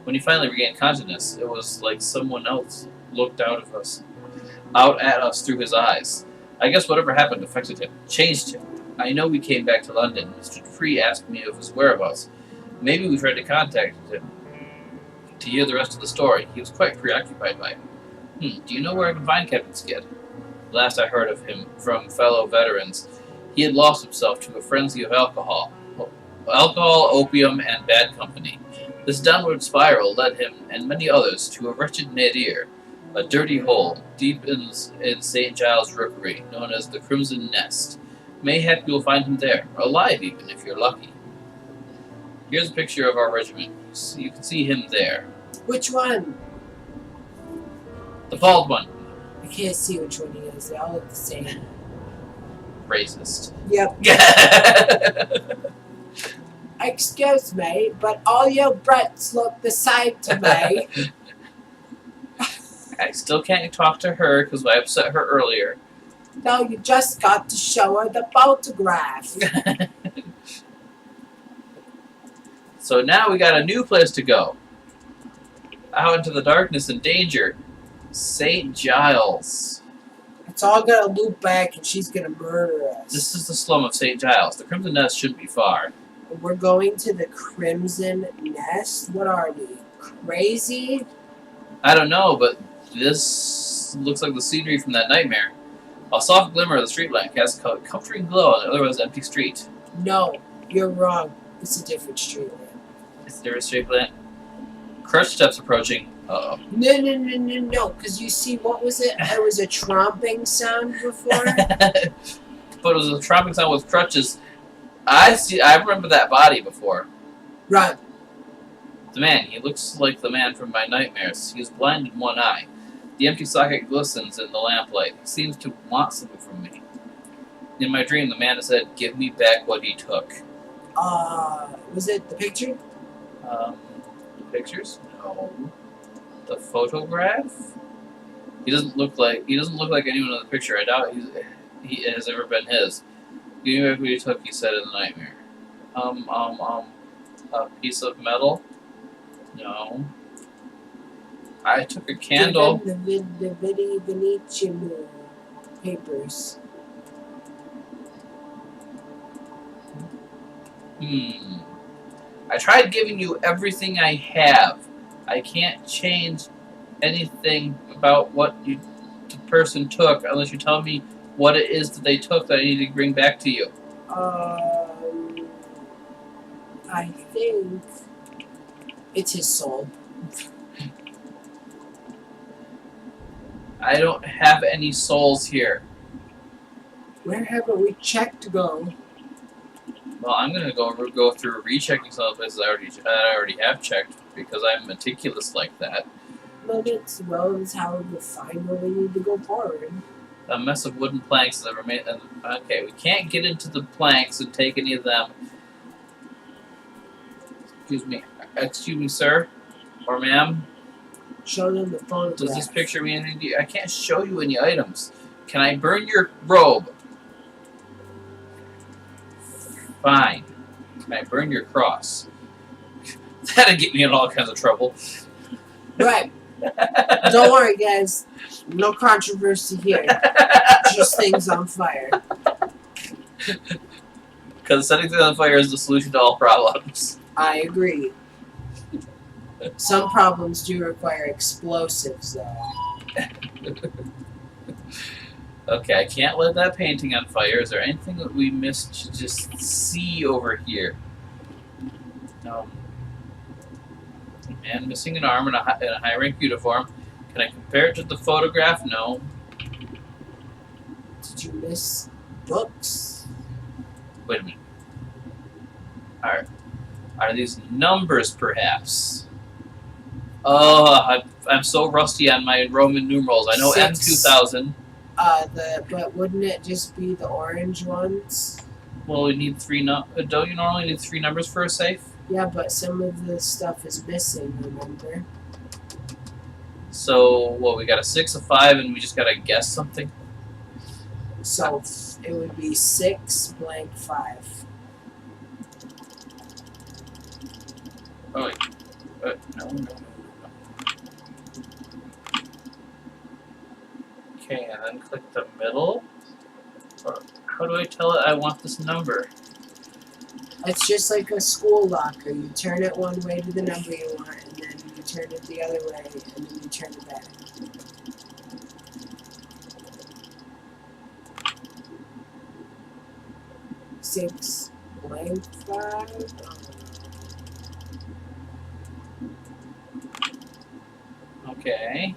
When he finally regained consciousness, it was like someone else looked out at us through his eyes. I guess whatever happened affected him, changed him. I know we came back to London. Mr. Dupree asked me of his whereabouts. Maybe we tried to contact him to hear the rest of the story. He was quite preoccupied by it. Do you know where I can find Captain Skid? Last I heard of him from fellow veterans, he had lost himself to a frenzy of alcohol, opium, and bad company. This downward spiral led him and many others to a wretched nadir, a dirty hole deep in St. Giles' Rookery, known as the Crimson Nest. Mayhap you'll find him there, alive even if you're lucky. Here's a picture of our regiment. So you can see him there. Which one? The bald one. I can't see which one he is. They all look the same. Racist. Yep. Excuse me, but all your Brits look the same to me. I still can't talk to her because I upset her earlier. No, you just got to show her the photograph. So now we got a new place to go. Out into the darkness and danger. St. Giles. It's all gonna loop back and she's gonna murder us. This is the slum of St. Giles. The Crimson Nest shouldn't be far. We're going to the Crimson Nest? What are we? Crazy? I don't know, but this looks like the scenery from that nightmare. A soft glimmer of the street lamp casts a comforting glow on the otherwise empty street. No, you're wrong. It's a different street lamp. Is there a street lamp? Crutch steps approaching. Uh-oh. No, because you see, what was it? There was a tromping sound before. But it was a tromping sound with crutches. I remember that body before. Run. The man, he looks like the man from my nightmares. He is blind in one eye. The empty socket glistens in the lamplight. He seems to want something from me. In my dream, the man said, "Give me back what he took." Was it the picture? The pictures? No. The photograph? He doesn't look like anyone in the picture. I doubt he has ever been his. Give me back what he took, he said in the nightmare. A piece of metal? No. I took a candle. The Venetian papers. I tried giving you everything I have. I can't change anything about what the person took unless you tell me what it is that they took that I need to bring back to you. I think it's his soul. I don't have any souls here. Where haven't we checked to go? Well, I'm gonna go through rechecking some of the places I already have checked because I'm meticulous like that. But it's how we find where we need to go forward. A mess of wooden planks that remain. Okay, we can't get into the planks and take any of them. Excuse me, sir, or ma'am. Show them the photograph. Does this picture mean anything to you? I can't show you any items. Can I burn your robe? Fine. Can I burn your cross? That'd get me in all kinds of trouble. Right. Don't worry, guys. No controversy here. Just things on fire. Because setting things on fire is the solution to all problems. I agree. Some problems do require explosives, though. Okay, I can't let that painting on fire. Is there anything that we missed to just see over here? No. Man missing an arm in a high-rank uniform. Can I compare it to the photograph? No. Did you miss books? Wait a minute. Are these numbers, perhaps? Oh, I'm so rusty on my Roman numerals. I know Six. M2000. But wouldn't it just be the orange ones? Well, we need three. Don't you normally need 3 numbers for a safe? Yeah, but some of the stuff is missing. Remember? So what? We got a 6, a 5, and we just gotta guess something. So it would be 6 blank 5. Oh wait. No. Okay, and then click the middle. Or how do I tell it I want this number? It's just like a school locker. You turn it one way to the number you want, and then you turn it the other way, and then you turn it back. Six blank 5. Okay.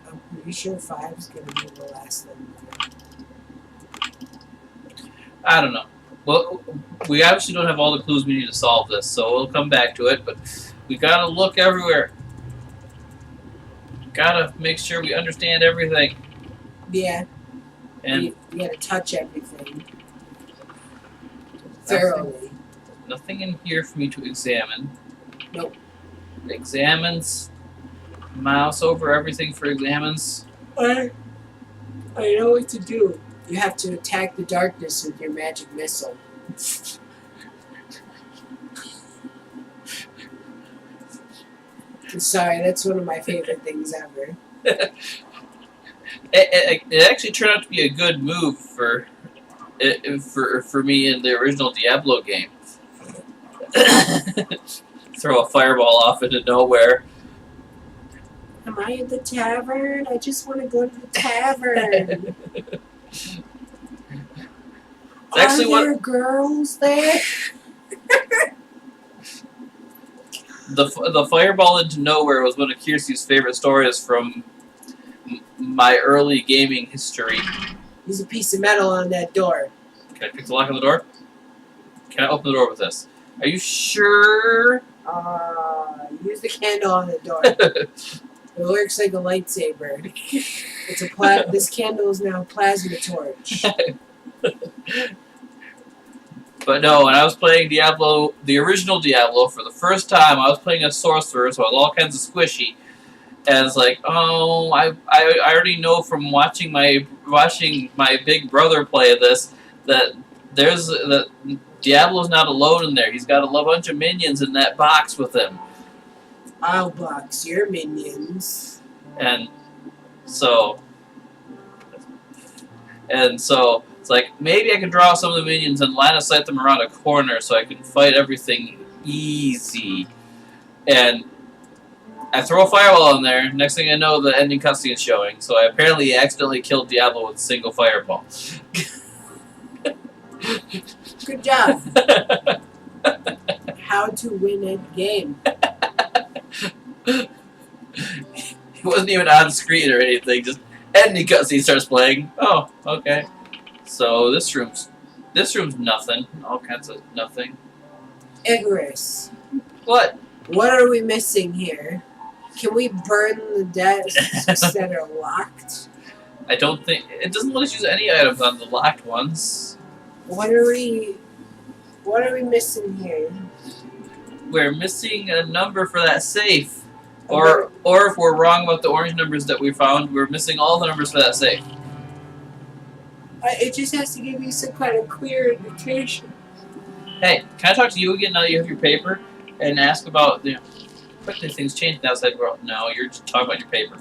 I'm pretty sure 5 is going to be the last number. I don't know. Well, we obviously don't have all the clues we need to solve this, so we'll come back to it, but we gotta look everywhere. Gotta make sure we understand everything. Yeah. And you gotta touch everything thoroughly. Nothing in here for me to examine. Nope. Examines. Mouse over everything for examines. I know what to do. You have to attack the darkness with your magic missile. Sorry, that's one of my favorite things ever. It actually turned out to be a good move for me in the original Diablo game. Throw a fireball off into nowhere. Am I in the tavern? I just want to go to the tavern. Are there girls there? The fireball into nowhere was one of Kiersey's favorite stories from my early gaming history. There's a piece of metal on that door. Can I pick the lock on the door? Can I open the door with this? Are you sure? Use the candle on the door. It works like a lightsaber. This candle is now a plasma torch. But no, when I was playing Diablo, the original Diablo, for the first time, I was playing a sorcerer, so I was all kinds of squishy. And it's like, oh, I already know from watching my big brother play this that Diablo's not alone in there. He's got a bunch of minions in that box with him. I'll box your minions. And so it's like, maybe I can draw some of the minions and line of sight them around a corner so I can fight everything easy. And I throw a fireball in there. Next thing I know, the ending cutscene is showing. So I apparently accidentally killed Diablo with a single fireball. Good job. How to win a game. He wasn't even on screen or anything. Just ending cutscene starts playing. Oh, okay. So this room's nothing. All kinds of nothing. Icarus. What? What are we missing here? Can we burn the desks that are locked? I don't think it doesn't let us use any items on the locked ones. What are we missing here? We're missing a number for that safe. Or if we're wrong about the orange numbers that we found, we're missing all the numbers for that safe. It just has to give you some kind of clear indication. Hey, can I talk to you again now that you have your paper? And ask about, quickly things change in the outside world. No, you're just talking about your paper.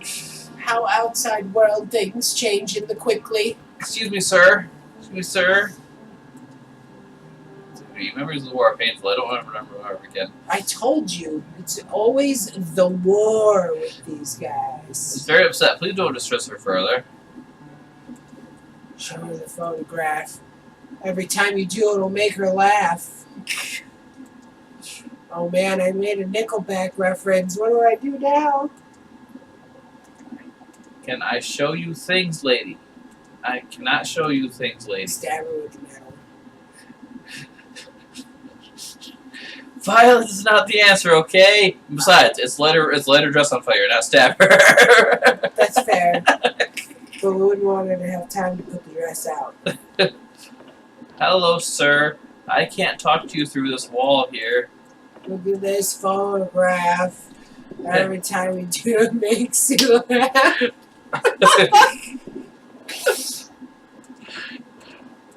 How outside world things change in the quickly. Excuse me, sir. Excuse me, sir. Memories of the war are painful. I don't want to remember again. I told you, it's always the war with these guys. She's very upset. Please don't distress her further. Show her the photograph. Every time you do, it'll make her laugh. Oh man, I made a Nickelback reference. What do I do now? Can I show you things, lady? I cannot show you things, lady. Stab her with metal. Violence is not the answer, okay? Besides, it's let her dress on fire, not stab her. That's fair. But we wouldn't want her to have time to put the dress out. Hello, sir. I can't talk to you through this wall here. Look at this photograph. Every time we do it makes you laugh.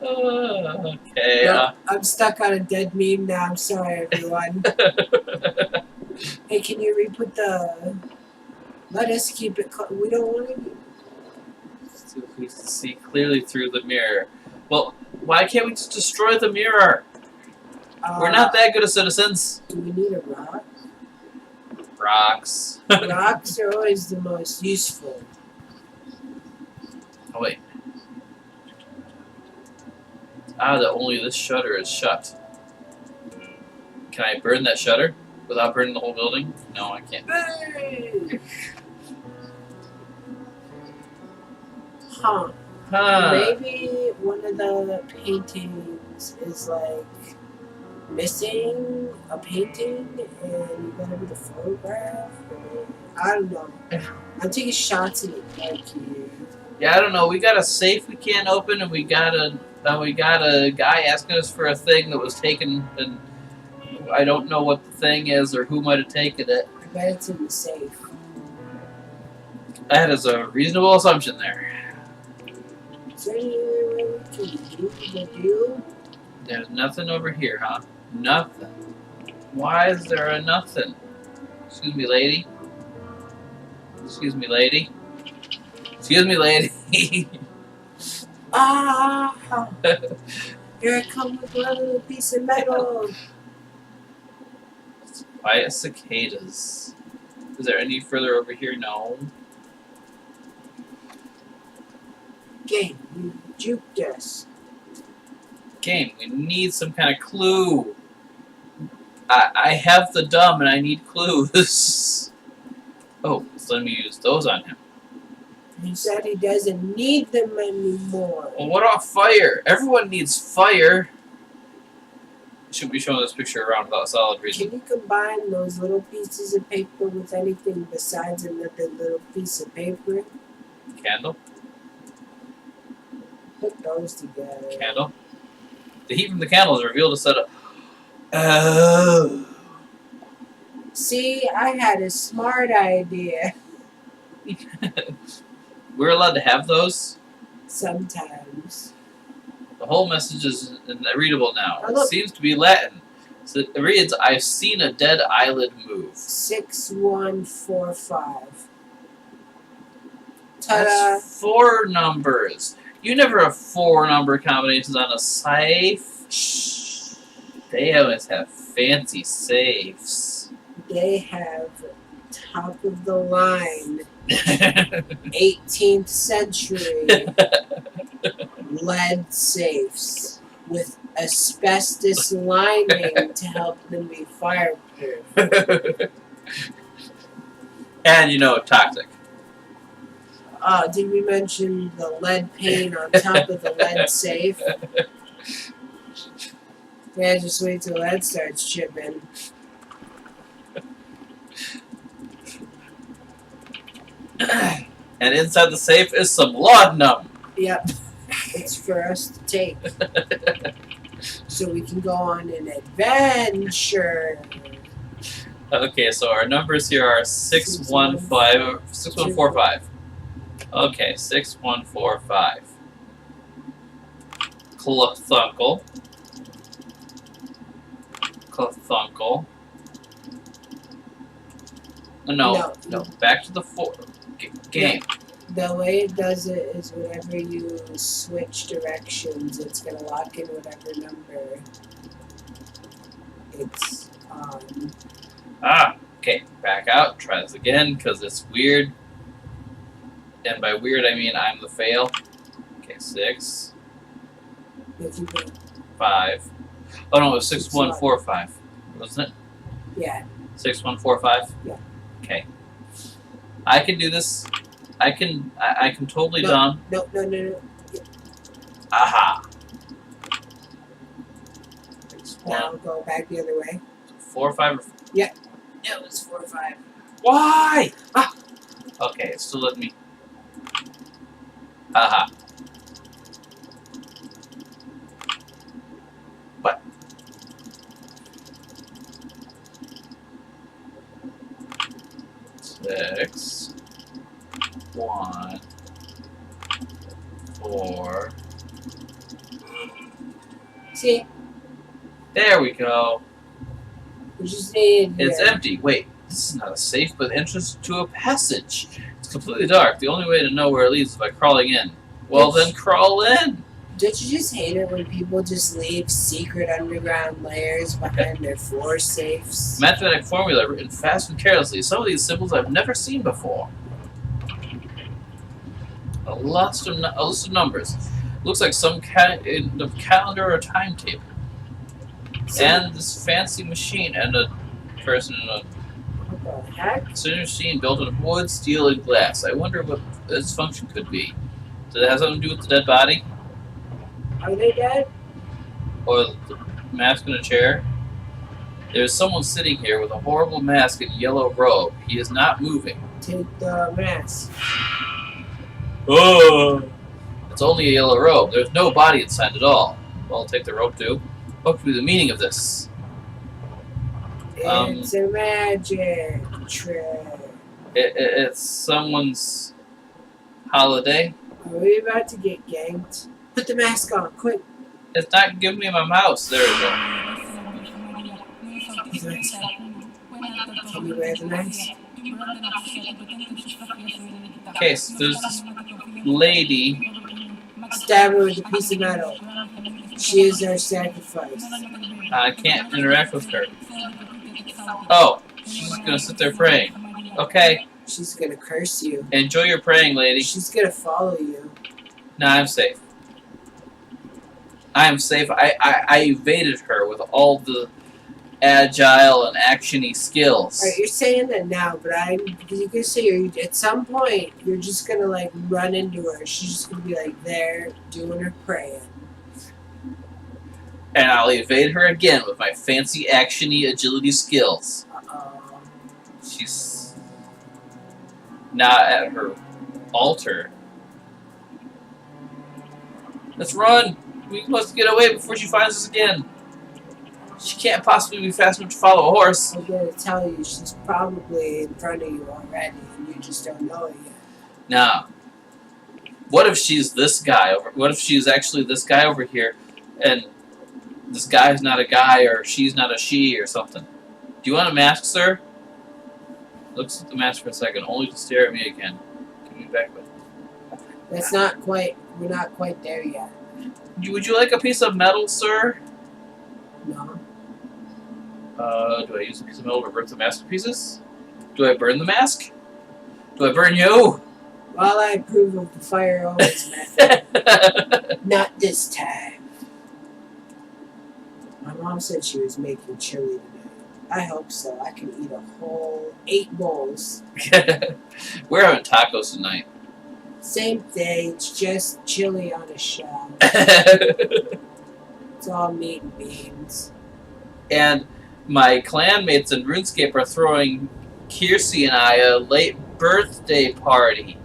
Okay. Nope, I'm stuck on a dead meme now. I'm sorry, everyone. Hey, can you re-put the... Let us keep it... We don't want to... So we can see clearly through the mirror. Well, why can't we just destroy the mirror? We're not that good of citizens. Do we need a rock? Rocks. Rocks are always the most useful. Oh, wait. Ah, that only this shutter is shut. Can I burn that shutter without burning the whole building? No, I can't. Hey! Huh. Maybe one of the paintings is like missing a painting and you gotta be the photograph. I don't know. I'm taking shots at it like you. Yeah, I don't know. We got a safe we can't open, and we got a guy asking us for a thing that was taken, and I don't know what the thing is or who might have taken it. I bet it's in the safe. That is a reasonable assumption there. Is there any other way we can do? There's nothing over here, huh? Nothing. Why is there a nothing? Excuse me, lady. Excuse me, lady. Excuse me, lady. Ah! Here I come with one little piece of metal. Quiet cicadas. Is there any further over here? No. Game, you juked us. Game, we need some kind of clue. I have the dumb and I need clues. Oh, it's letting me use those on him. He said he doesn't need them anymore. Well, what about fire? Everyone needs fire. Shouldn't be showing this picture around without solid reason. Can you combine those little pieces of paper with anything besides another little piece of paper? Candle? Put those together. Candle? The heat from the candle is revealed to set up. Oh. See, I had a smart idea. We're allowed to have those? Sometimes. The whole message is readable now. Oh, It look. seems to be Latin. So it reads, I've seen a dead eyelid move. 6145. Ta-da! That's 4 numbers. You never have 4 number combinations on a safe. Shh. They always have fancy safes. They have top of the line 18th century lead safes with asbestos lining to help them be fireproof. And you know, toxic. Did we mention the lead paint on top of the lead safe? Yeah, just wait till lead starts chipping. And inside the safe is some laudanum. Yep, it's for us to take. So we can go on an adventure. Okay, so our numbers here are 6145. Okay, 6145. Clothuncle. Clothuncle. No. Back to the game. The way it does it is whenever you switch directions, it's going to lock in whatever number it's on. Okay, back out. Try this again, because it's weird. And by weird, I mean I'm the fail. Okay, 6. 5. Oh no, it was 6145. Wasn't it? Yeah. 6145? Yeah. Okay. I can do this. I can totally No. No. Aha. Now go back the other way. 4 or 5? Yeah, it was 4 or 5. Why? Ah. Okay, still let me. Haha. What? Six. 1. 4. See? There we go. We just need. It's empty. Wait, this is not a safe, but entrance to a passage. It's completely dark. The only way to know where it leads is by crawling in. Well, then crawl in. Don't you just hate it when people just leave secret underground layers behind their floor safes? Mathematic formula written fast and carelessly. Some of these symbols I've never seen before. A list of numbers. Looks like some kind of calendar or timetable. And this fancy machine and a person in a What the heck? cylinder machine built of wood, steel, and glass. I wonder what its function could be. Does it have something to do with the dead body? Are they dead? Or the mask in a chair? There's someone sitting here with a horrible mask and yellow robe. He is not moving. Take the mask. Oh! It's only a yellow robe. There's no body inside at all. Well, I'll take the robe too. What could be the meaning of this? It's a magic trick. It's someone's holiday. Are we about to get ganked? Put the mask on, quick. It's not giving me my mouse. There we go. Put the mask on. Can you wear the mask? Okay, so there's this lady. Stab her with a piece of metal. She is our sacrifice. I can't interact with her. Oh, she's just gonna sit there praying. Okay, She's gonna curse you. enjoy your praying, lady. She's gonna follow you. No, I'm safe. I am safe. I evaded her with all the agile and actiony skills. Alright, you're saying that now, but you can say at some point you're just gonna like run into her. She's just gonna be like there doing her praying. And I'll evade her again with my fancy actiony agility skills. Uh-oh. She's not at her altar. Let's run! We must get away before she finds us again. She can't possibly be fast enough to follow a horse. I'm gonna tell you, she's probably in front of you already, and you just don't know it yet. Now, what if she's this guy over? What if she's actually this guy over here, and this guy's not a guy, or she's not a she, or something? Do you want a mask, sir? Looks at the mask for a second, only to stare at me again. Give me back with. That's not quite. We're not quite there yet. Would you like a piece of metal, sir? No. Do I use a piece of metal to burn the mask to pieces? Do I burn the mask? Do I burn you? Well, I approve of the fire always method. Not this time. My mom said she was making chili tonight. I hope so. I can eat a whole 8 bowls. We're having tacos tonight. Same thing. It's just chili on a shell. It's all meat and beans. And my clanmates in RuneScape are throwing Kiersey and I a late birthday party.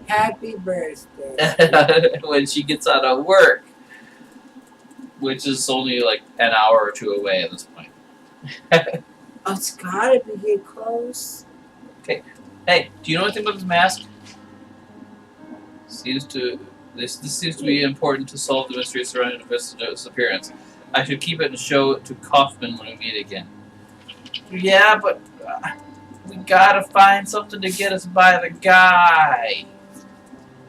Happy birthday. When she gets out of work. Which is only like an hour or 2 away at this point. Oh, it's gotta be getting close. Okay. Hey, do you know anything about this mask? This seems to be important to solve the mystery surrounding the disappearance. I should keep it and show it to Kaufman when we meet again. Yeah, but we gotta find something to get us by the guy.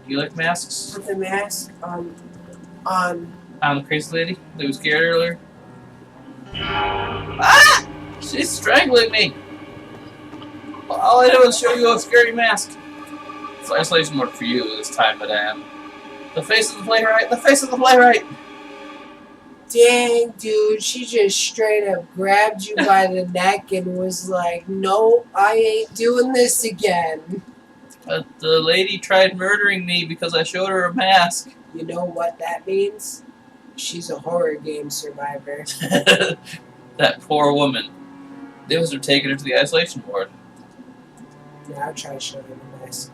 Do you like masks? Put the mask on. I'm the crazy lady that was scared earlier. Ah! She's strangling me! All I do is show you a scary mask. It's isolation mode for you this time, madame. The face of the playwright! The face of the playwright! Dang, dude, she just straight up grabbed you by the neck and was like, no, I ain't doing this again. But the lady tried murdering me because I showed her a mask. You know what that means? She's a horror game survivor. That poor woman. They must have taken her to the isolation ward. Now try showing the mask.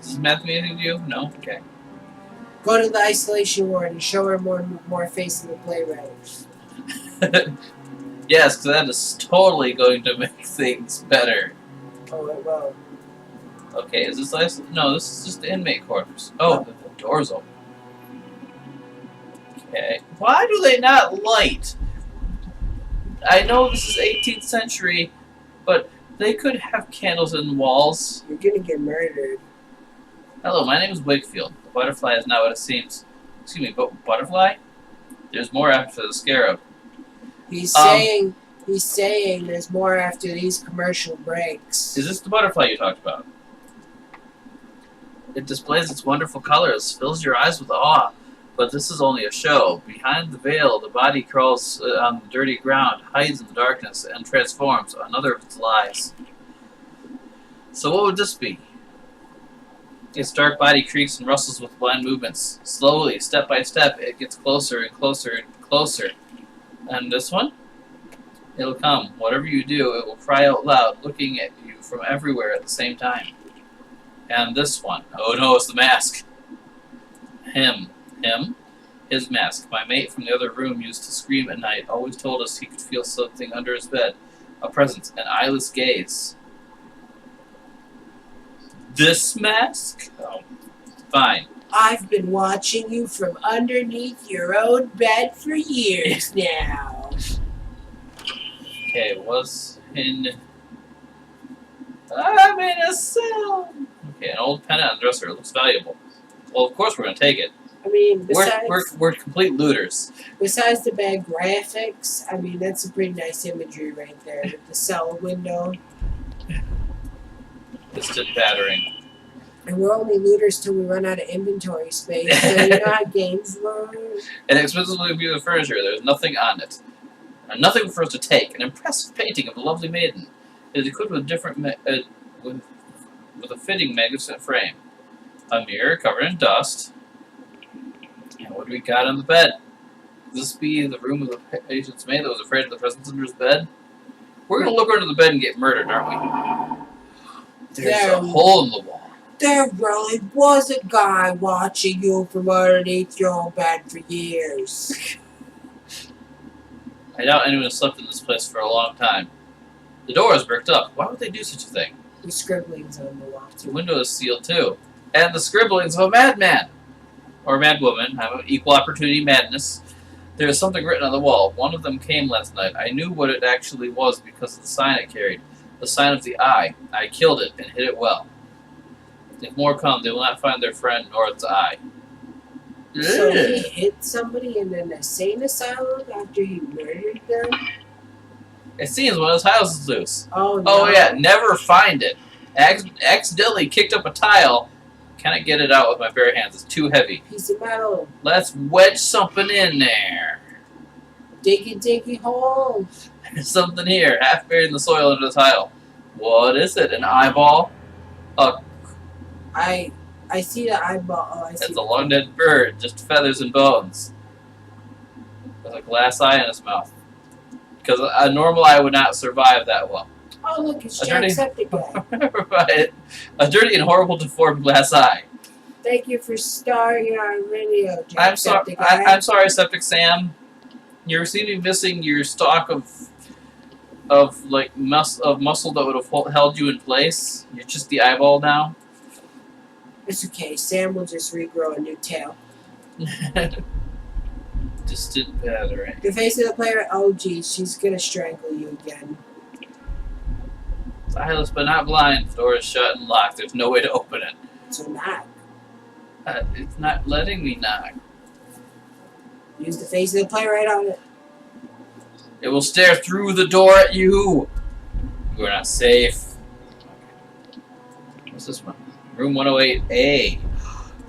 Does math mean anything to you? No? Okay. Go to the isolation ward and show her more face in the playwright. Yes, because that is totally going to make things better. Oh, it will. Okay, is this no, this is just the inmate quarters. Oh, the door's open. Okay. Why do they not light? I know this is 18th century, but they could have candles in the walls. You're gonna get murdered. Hello, my name is Wakefield. The butterfly is not what it seems. Excuse me, but butterfly? There's more after the scarab. He's saying there's more after these commercial breaks. Is this the butterfly you talked about? It displays its wonderful colors, fills your eyes with awe. But this is only a show. Behind the veil, the body crawls on the dirty ground, hides in the darkness, and transforms another of its lies. So what would this be? Its dark body creaks and rustles with blind movements. Slowly, step by step, it gets closer and closer and closer. And this one? It'll come. Whatever you do, it will cry out loud, looking at you from everywhere at the same time. And this one. Oh no, it's the mask. Him. His mask. My mate from the other room used to scream at night, always told us he could feel something under his bed. A presence, an eyeless gaze. This mask? Oh, fine. I've been watching you from underneath your own bed for years now. Okay, I'm in a cell. Okay, an old pen on the dresser. It looks valuable. Well, of course we're going to take it. I mean, we're complete looters. Besides the bad graphics, I mean, that's a pretty nice imagery right there with the cell window. Distant battering. And we're only looters till we run out of inventory space. So you know how games work. And expensively view the furniture. There's nothing on it. And nothing for us to take. An impressive painting of a lovely maiden. It is equipped with with a fitting magnificent frame. A mirror covered in dust. And what do we got on the bed? Could this be the room of the patient's maid that was afraid of the presence under his bed? We're going to look under the bed and get murdered, aren't we? There's a hole in the wall. There really was a guy watching you from underneath your own bed for years. I doubt anyone has slept in this place for a long time. The door is bricked up. Why would they do such a thing? The scribblings on the wall, The too. window is sealed, too. And the scribblings of a madman. Or madwoman. Have equal opportunity madness. There is something written on the wall. One of them came last night. I knew what it actually was because of the sign it carried. The sign of the eye. I killed it and hid it well. If more come, they will not find their friend nor its eye. So he hit somebody in an insane asylum after he murdered them? It seems one of his houses is loose. Oh, no. Oh yeah, never find it. Accidentally kicked up a tile. Cannot get it out with my bare hands. It's too heavy. Piece of metal. Let's wedge something in there. Diggy hole. There's something here, half buried in the soil under the tile. What is it? An eyeball? I see the eyeball. Oh, I see. It's a long dead bird, just feathers and bones. With a glass eye in its mouth. Because a normal eye would not survive that well. Oh, look, it's A dirty- Jacksepticeye. Right. A dirty and horrible deformed glass eye. Thank you for starring on video, I'm sorry, Jacksepticeye. I'm sorry, Septic Sam. You seem to be missing your stock of muscle that would have held you in place. You're just the eyeball now. It's okay. Sam will just regrow a new tail. Distant battering. The face of the player. Oh, geez, she's gonna strangle you again. Eyeless but not blind. The door is shut and locked. There's no way to open it. So knock. It's not letting me knock. Use the face of the player on it. It will stare through the door at you. You are not safe. What's this one? Room 108A.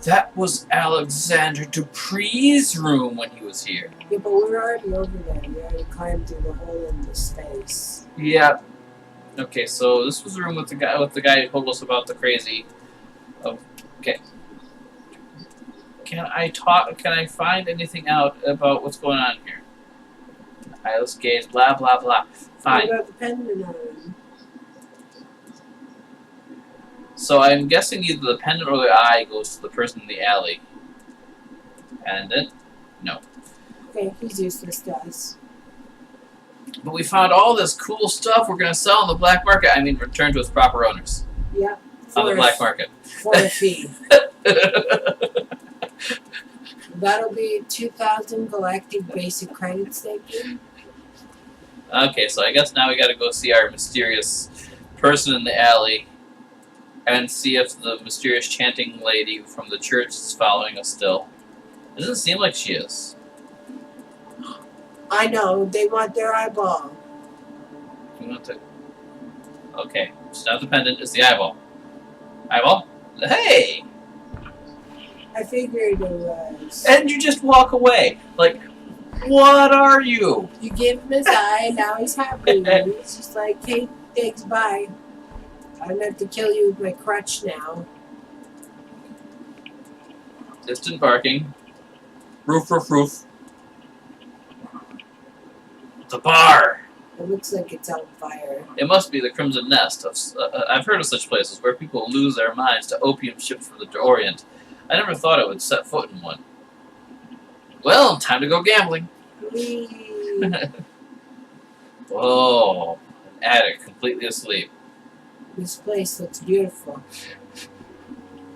That was Alexander Dupree's room when he was here. Yeah, but we're already over there. We already climbed through the hole in the space. Yeah. Okay, so this was the room with the guy who told us about the crazy. Okay. Can I find anything out about what's going on here? Eyeless gaze, blah, blah, blah. Fine. What about the pendant on him? So I'm guessing either the pendant or the eye goes to the person in the alley. And then, no. Okay, he's useless to us. But we found all this cool stuff we're going to sell on the black market. I mean, return to its proper owners. Yep. On the black market. For a fee. That'll be 2,000 galactic basic credits, thank you. Okay, so I guess now we gotta go see our mysterious person in the alley and see if the mysterious chanting lady from the church is following us still. It doesn't seem like she is. I know, they want their eyeball. You want to... Okay, it's not the pendant, it's the eyeball. Eyeball? Hey! I figured it was. And you just walk away. Like, what are you? You give him his eye, now he's happy. He's just like, hey, thanks, bye. I don't have to kill you with my crutch now. Distant barking. Roof, roof, roof. The bar! It looks like it's on fire. It must be the Crimson Nest. I've heard of such places where people lose their minds to opium shipped from the Orient. I never thought I would set foot in one. Well, time to go gambling. Whee. Oh, an addict completely asleep. This place looks beautiful.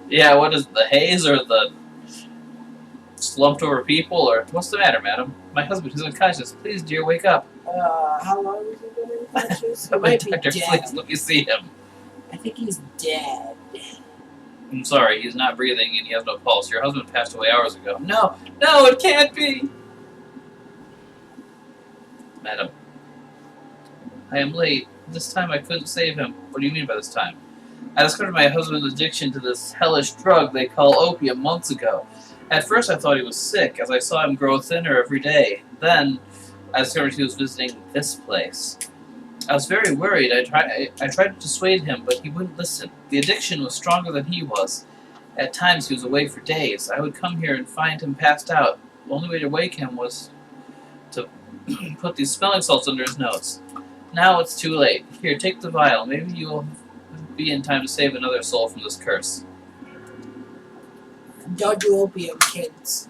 Yeah, what is it, the haze or the slumped over people? Or what's the matter, madam? My husband is unconscious. Please, dear, wake up. How long has he been unconscious? He might be Doctor, dead. please, let me see him. I think he's dead. I'm sorry, he's not breathing and he has no pulse. Your husband passed away hours ago. No, no, it can't be! Madam, I am late. This time I couldn't save him. What do you mean by this time? I discovered my husband's addiction to this hellish drug they call opium months ago. At first I thought he was sick, as I saw him grow thinner every day. Then I discovered he was visiting this place. I was very worried. I tried to dissuade him, but he wouldn't listen. The addiction was stronger than he was. At times he was away for days. I would come here and find him passed out. The only way to wake him was to put these smelling salts under his nose. Now it's too late. Here, take the vial. Maybe you will be in time to save another soul from this curse. Don't do opium, kids.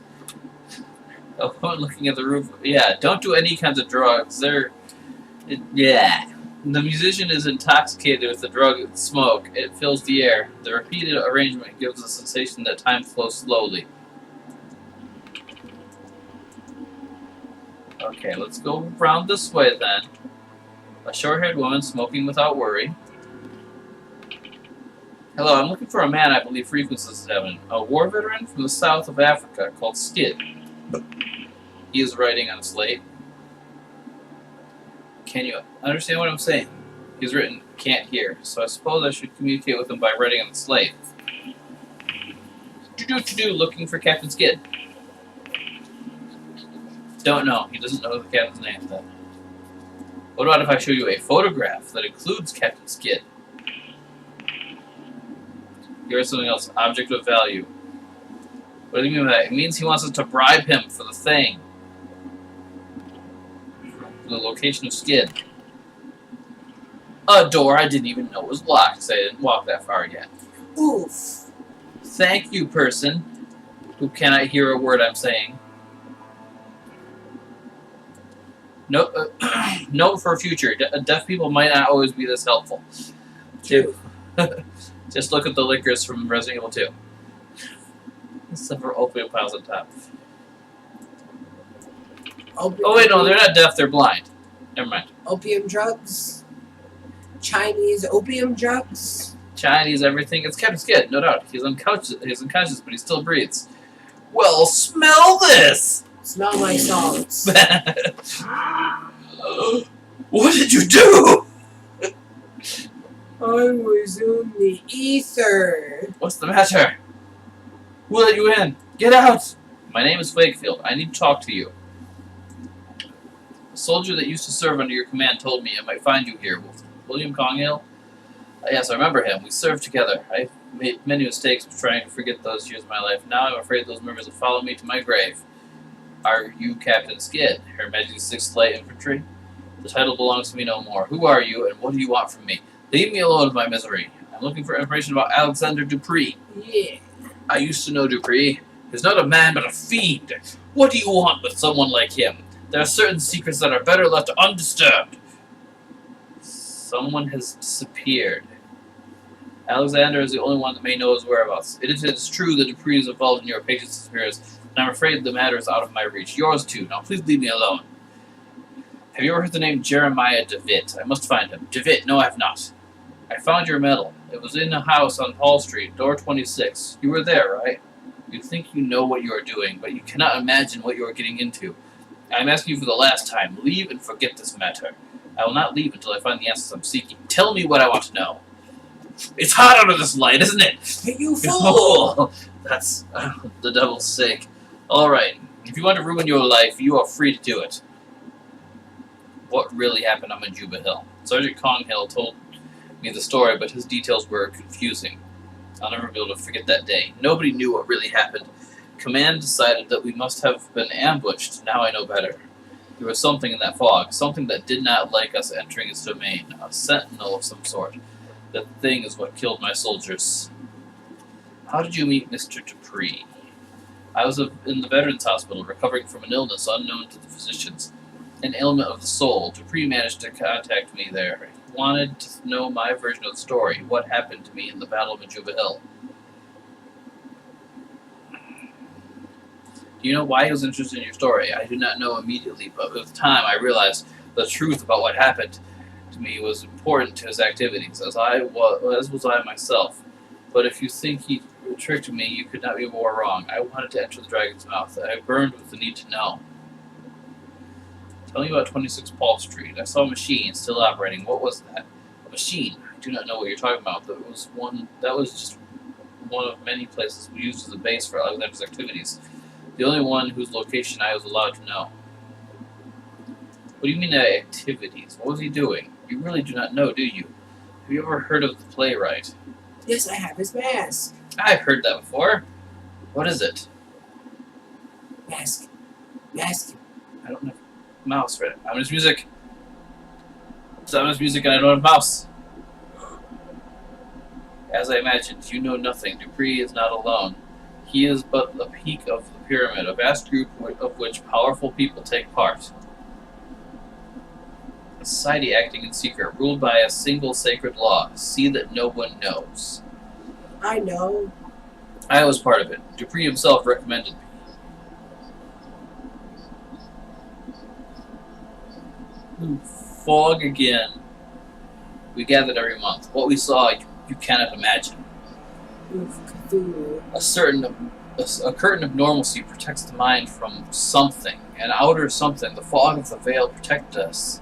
A woman looking at the roof. Yeah, don't do any kinds of drugs. Yeah. The musician is intoxicated with the drug smoke. It fills the air. The repeated arrangement gives the sensation that time flows slowly. Okay, let's go round this way then. A short-haired woman smoking without worry. Hello, I'm looking for a man I believe frequents this heaven. A war veteran from the south of Africa called Skid. He is writing on a slate. Can you understand what I'm saying? He's written, can't hear, so I suppose I should communicate with him by writing on the slate. Looking for Captain Skid. Don't know. He doesn't know the captain's name, though. What about if I show you a photograph that includes Captain Skid? Here's something else. Object of value. What do you mean by that? It means he wants us to bribe him for the thing. The location of Skid. A door I didn't even know was locked, so I didn't walk that far yet. Oof. Thank you, person who cannot hear a word I'm saying. No, note for future. Deaf people might not always be this helpful. Just look at the liquors from Resident Evil 2. Except for opium piles on top. Oh wait, no, they're not deaf, they're blind. Never mind. Opium drugs? Chinese opium drugs? Chinese everything. It's Captain Skid, no doubt. He's unconscious, but he still breathes. Well, smell this! Smell my salts. What did you do? I was in the ether. What's the matter? Who let you in? Get out! My name is Wakefield. I need to talk to you. A soldier that used to serve under your command told me I might find you here. William Conghill? Yes, I remember him. We served together. I made many mistakes trying to forget those years of my life. Now I'm afraid those memories will follow me to my grave. Are you Captain Skid, Her Majesty's 6th Light Infantry? The title belongs to me no more. Who are you, and what do you want from me? Leave me alone with my misery. I'm looking for information about Alexander Dupree. Yeah. I used to know Dupree. He's not a man, but a fiend. What do you want with someone like him? There are certain secrets that are better left undisturbed. Someone has disappeared. Alexander is the only one that may know his whereabouts. It is true that Dupree is involved in your patient's disappearance, and I'm afraid the matter is out of my reach. Yours too. Now please leave me alone. Have you ever heard the name Jeremiah Devitt? I must find him. Devitt? No, I have not. I found your medal. It was in a house on Hall Street, door 26. You were there, right? You think you know what you are doing, but you cannot imagine what you are getting into. I am asking you for the last time. Leave and forget this matter. I will not leave until I find the answers I'm seeking. Tell me what I want to know. It's hot under this light, isn't it? You fool! That's the devil's sake. All right. If you want to ruin your life, you are free to do it. What really happened on Majuba Hill? Sergeant Conghill told me the story, but his details were confusing. I'll never be able to forget that day. Nobody knew what really happened. Command decided that we must have been ambushed. Now I know better. There was something in that fog, something that did not like us entering its domain, a sentinel of some sort. That thing is what killed my soldiers. How did you meet Mr. Dupree? I was in the Veterans Hospital, recovering from an illness unknown to the physicians. An ailment of the soul. Dupree managed to contact me there. He wanted to know my version of the story, what happened to me in the Battle of Majuba Hill. Do you know why he was interested in your story? I do not know immediately, but with time I realized the truth about what happened to me was important to his activities, as was I myself. But if you think he tricked me, you could not be more wrong. I wanted to enter the dragon's mouth. I burned with the need to know. Tell me about 26 Paul Street. I saw a machine still operating. What was that? A machine. I do not know what you're talking about. That was just one of many places we used as a base for Alexander's activities. The only one whose location I was allowed to know. What do you mean activities? What was he doing? You really do not know, do you? Have you ever heard of the playwright? Yes, I have his mask. I've heard that before. What is it? Mask. I don't have a mouse for it. Ominous music. It's ominous music and I don't have a mouse. As I imagined, you know nothing. Dupree is not alone. He is but the peak of the pyramid, a vast group of which powerful people take part. A society acting in secret, ruled by a single sacred law. See that no one knows. I know. I was part of it. Dupree himself recommended me. Fog again. We gathered every month. What we saw, you cannot imagine. A curtain of normalcy protects the mind from something, an outer something. The fog of the veil protected us.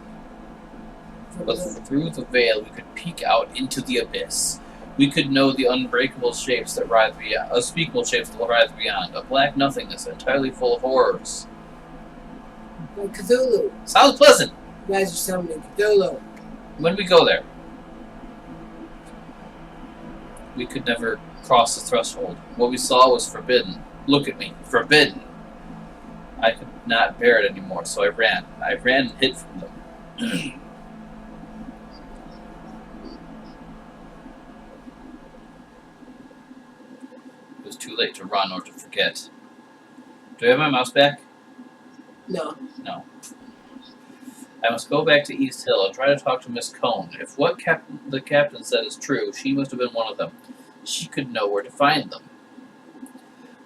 But through the veil, we could peek out into the abyss. We could know the unbreakable shapes that rise beyond, unspeakable shapes that rise beyond, a black nothingness entirely full of horrors. Like Cthulhu. Sounds pleasant. You guys are summoning Cthulhu. When we go there, we could never cross the threshold. What we saw was forbidden. Look at me. Forbidden. I could not bear it anymore, so I ran. I ran and hid from them. It was too late to run or to forget. Do I have my mouse back? No. No. I must go back to East Hill and try to talk to Miss Cone. If what the captain said is true, she must have been one of them. She could know where to find them.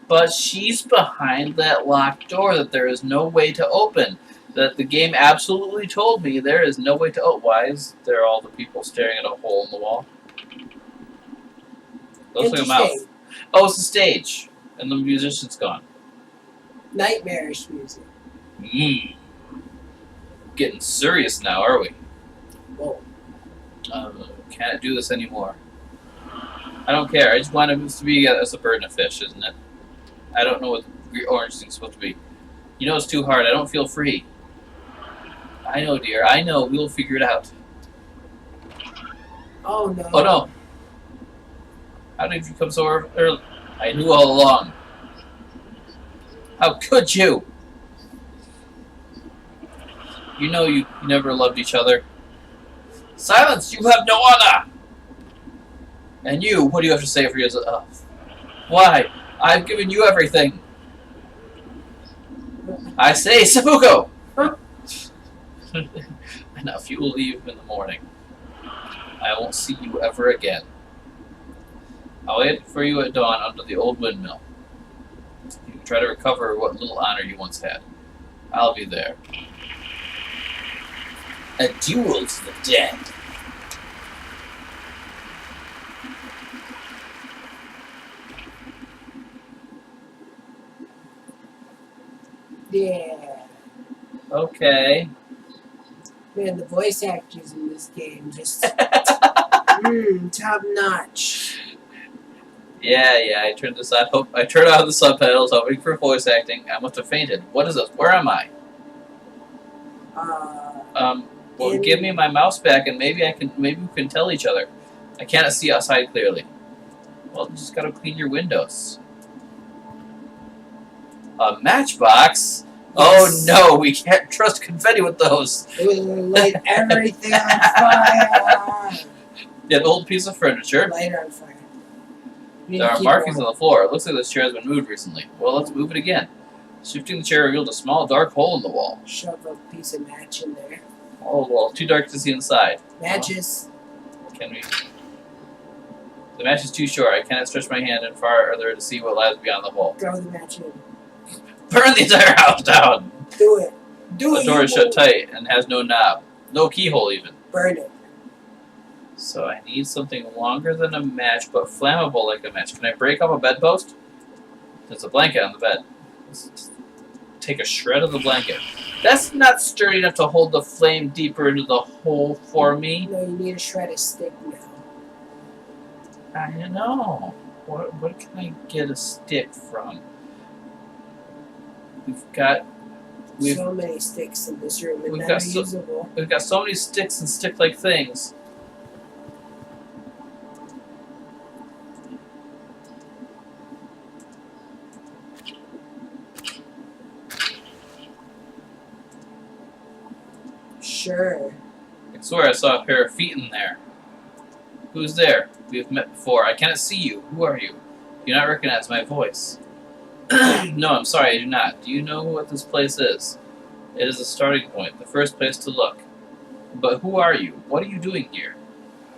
But she's behind that locked door that there is no way to open. That the game absolutely told me there is no way to open. Why is there all the people staring at a hole in the wall? Looks like a mouth. Oh, it's the stage. And the musician's gone. Nightmarish music. Getting serious now, are we? Whoa. Can't do this anymore. I don't care. I just want it to be as a bird and a fish, isn't it? I don't know what the orange thing's supposed to be. You know it's too hard. I don't feel free. I know, dear. I know. We'll figure it out. Oh, no. Oh, no. How did you come so early? I knew all along. How could you? You know you never loved each other. Silence! You have no honor! And you, what do you have to say for yourself? Why? I've given you everything. I say, seppuku! And if you will leave in the morning, I won't see you ever again. I'll wait for you at dawn under the old windmill. You can try to recover what little honor you once had. I'll be there. A duel to the dead. Yeah. Okay. Man, the voice actors in this game just top notch. Yeah, I turned this on. I turned on the subtitles, hoping for voice acting. I must have fainted. What is this? Where am I? Well, give me my mouse back, and maybe we can tell each other. I cannot see outside clearly. Well, you just gotta clean your windows. A matchbox? Yes. Oh no, we can't trust confetti with those. It will light everything on fire. An old piece of furniture. Light on fire. There are markings on the floor. It looks like this chair has been moved recently. Well, let's move it again. Shifting the chair revealed a small, dark hole in the wall. Shove a piece of match in there. Oh, well, too dark to see inside. Matches. Can we? The match is too short. I cannot stretch my hand in farther to see what lies beyond the hole. Throw the match in. Burn the entire house down! Do it. Do it. The door is shut tight and has no knob. No keyhole, even. Burn it. So I need something longer than a match, but flammable like a match. Can I break up a bedpost? There's a blanket on the bed. Let's take a shred of the blanket. That's not sturdy enough to hold the flame deeper into the hole for me. No, you need a shred of stick now. I don't know. What can I get a stick from? We've got so many sticks in this room, and none are usable. We've got so many sticks and stick-like things. Sure. I swear I saw a pair of feet in there. Who's there? We have met before. I cannot see you. Who are you? Do you not recognize my voice? No, I'm sorry, I do not. Do you know what this place is? It is a starting point, the first place to look. But who are you? What are you doing here?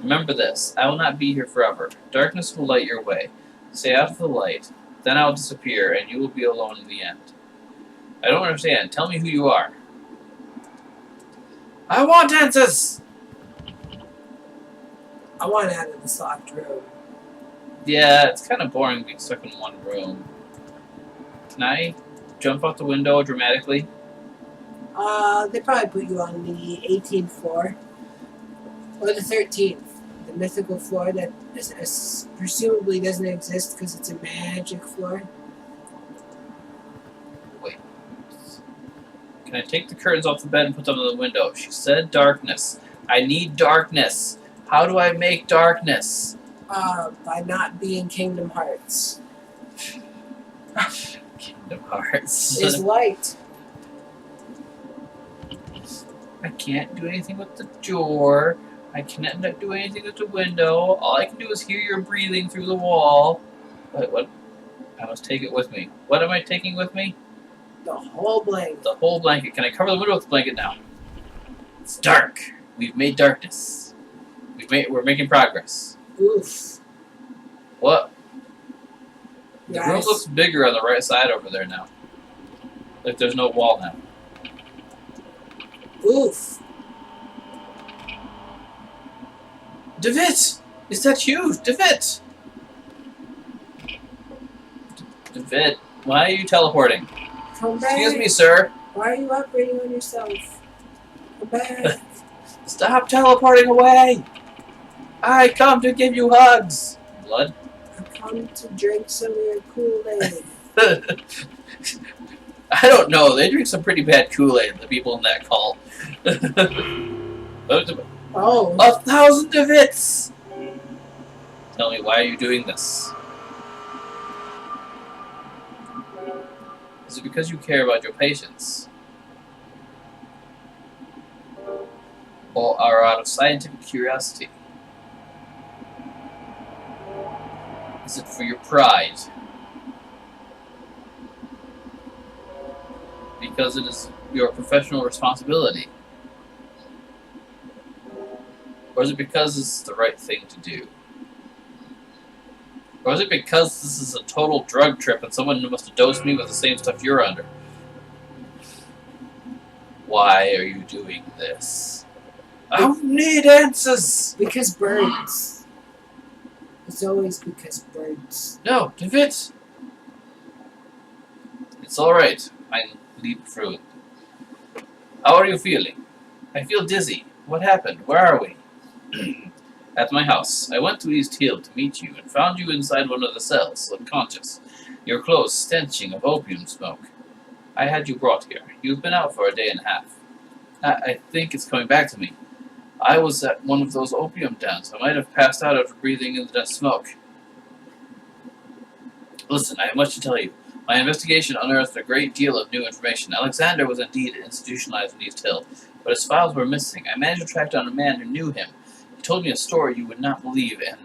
Remember this. I will not be here forever. Darkness will light your way. Stay out of the light. Then I will disappear, and you will be alone in the end. I don't understand. Tell me who you are. I want answers! I want out of this locked room. Yeah, it's kind of boring being stuck in one room. Can I jump out the window dramatically? They probably put you on the 18th floor. Or the 13th. The mythical floor that presumably doesn't exist because it's a magic floor. Wait. Can I take the curtains off the bed and put them in the window? She said darkness. I need darkness. How do I make darkness? By not being Kingdom Hearts. Kingdom Hearts. Is light. I can't do anything with the door. I cannot do anything with the window. All I can do is hear your breathing through the wall. Wait, what? I must take it with me. What am I taking with me? The whole blanket. The whole blanket. Can I cover the window with the blanket now? It's dark. We've made darkness. We're making progress. Oof. What? The Yes. room looks bigger on the right side over there now. Like there's no wall now. Oof. Devitt! Is that you? Devitt! Devitt, why are you teleporting? Come back. Excuse me, sir. Why are you operating on yourself? Come back. Stop teleporting away! I come to give you hugs! Blood? I come to drink some of your Kool-Aid. I don't know. They drink some pretty bad Kool-Aid, the people in that cult. Oh. 1,000 Devitts! Tell me, why are you doing this? Is it because you care about your patients? or out of scientific curiosity? Is it for your pride? Because it is your professional responsibility? Or is it because it's the right thing to do? Or is it because this is a total drug trip and someone must have dosed me with the same stuff you're under? Why are you doing this? I need answers! Because birds. It's always because birds. No, Devitt! It's alright. I'm leap through. How are you feeling? I feel dizzy. What happened? Where are we? At my house. I went to East Hill to meet you and found you inside one of the cells, unconscious. Your clothes stenching of opium smoke. I had you brought here. You've been out for a day and a half. I think it's coming back to me. I was at one of those opium dens. I might have passed out after breathing in the smoke. Listen, I have much to tell you. My investigation unearthed a great deal of new information. Alexander was indeed institutionalized in East Hill, but his files were missing. I managed to track down a man who knew him. He told me a story you would not believe, and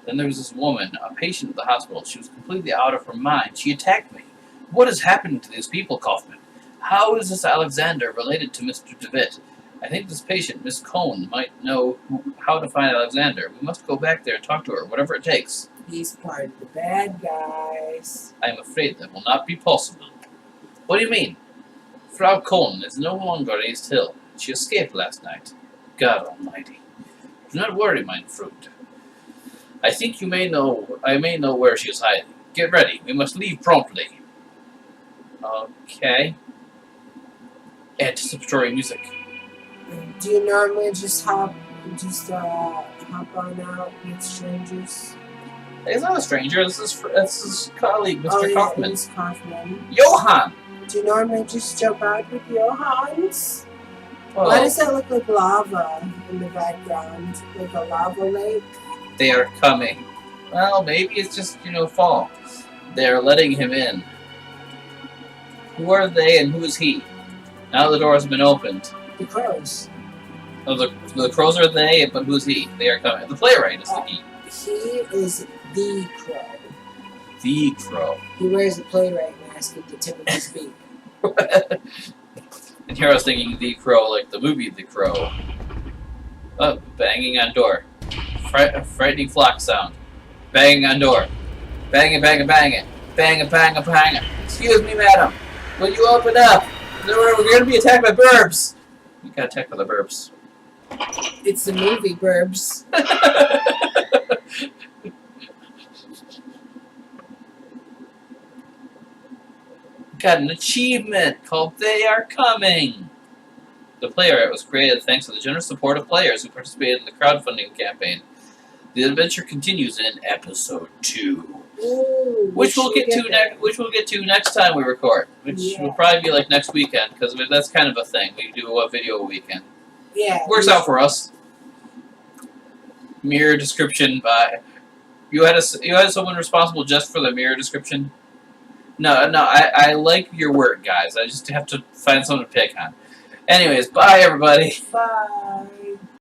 then there was this woman, a patient at the hospital. She was completely out of her mind. She attacked me. What is happening to these people, Kaufman? How is this Alexander related to Mr. Devitt? I think this patient, Miss Cohn, might know how to find Alexander. We must go back there and talk to her, whatever it takes. He's part of the bad guys. I am afraid that will not be possible. What do you mean? Frau Cohn is no longer at East Hill. She escaped last night. God Almighty. Do not worry, mein Freund. I think I may know where she is hiding. Get ready. We must leave promptly. Okay. Anticipatory music. Do you normally just hop on out with strangers? He's not a stranger. This is his colleague, Mr. Kaufman. Mr. Kaufman. Johann! Do you normally just jump out with Johans? Well, Why does that look like lava in the background? Like a lava lake? they are coming. Well, maybe it's just, fall. They're letting him in. Who are they and who is he? Now the door has been opened. The crows. Oh, the crows are they, but who's he? They are coming. The playwright is the he. He is the crow. The crow. He wears a playwright mask at the tip of his beak. And here I was thinking the crow, like the movie The Crow. Oh, banging on door. Frightening flock sound. Banging on door. Banging, banging, banging. Banging, banging, banging. Excuse me, madam. Will you open up? We're going to be attacked by burbs. We got attacked by the burbs. It's the movie Burbs. Got an achievement called They Are Coming. The playwright was created thanks to the generous support of players who participated in the crowdfunding campaign. The adventure continues in episode 2. Ooh, Which we'll get to next time we record. Which will probably be like next weekend, because that's kind of a thing. We do a video a weekend. Yeah. Works out for us. Mirror description by you had someone responsible just for the mirror description? No, I like your work, guys. I just have to find someone to pick on. Anyways, bye everybody. Bye.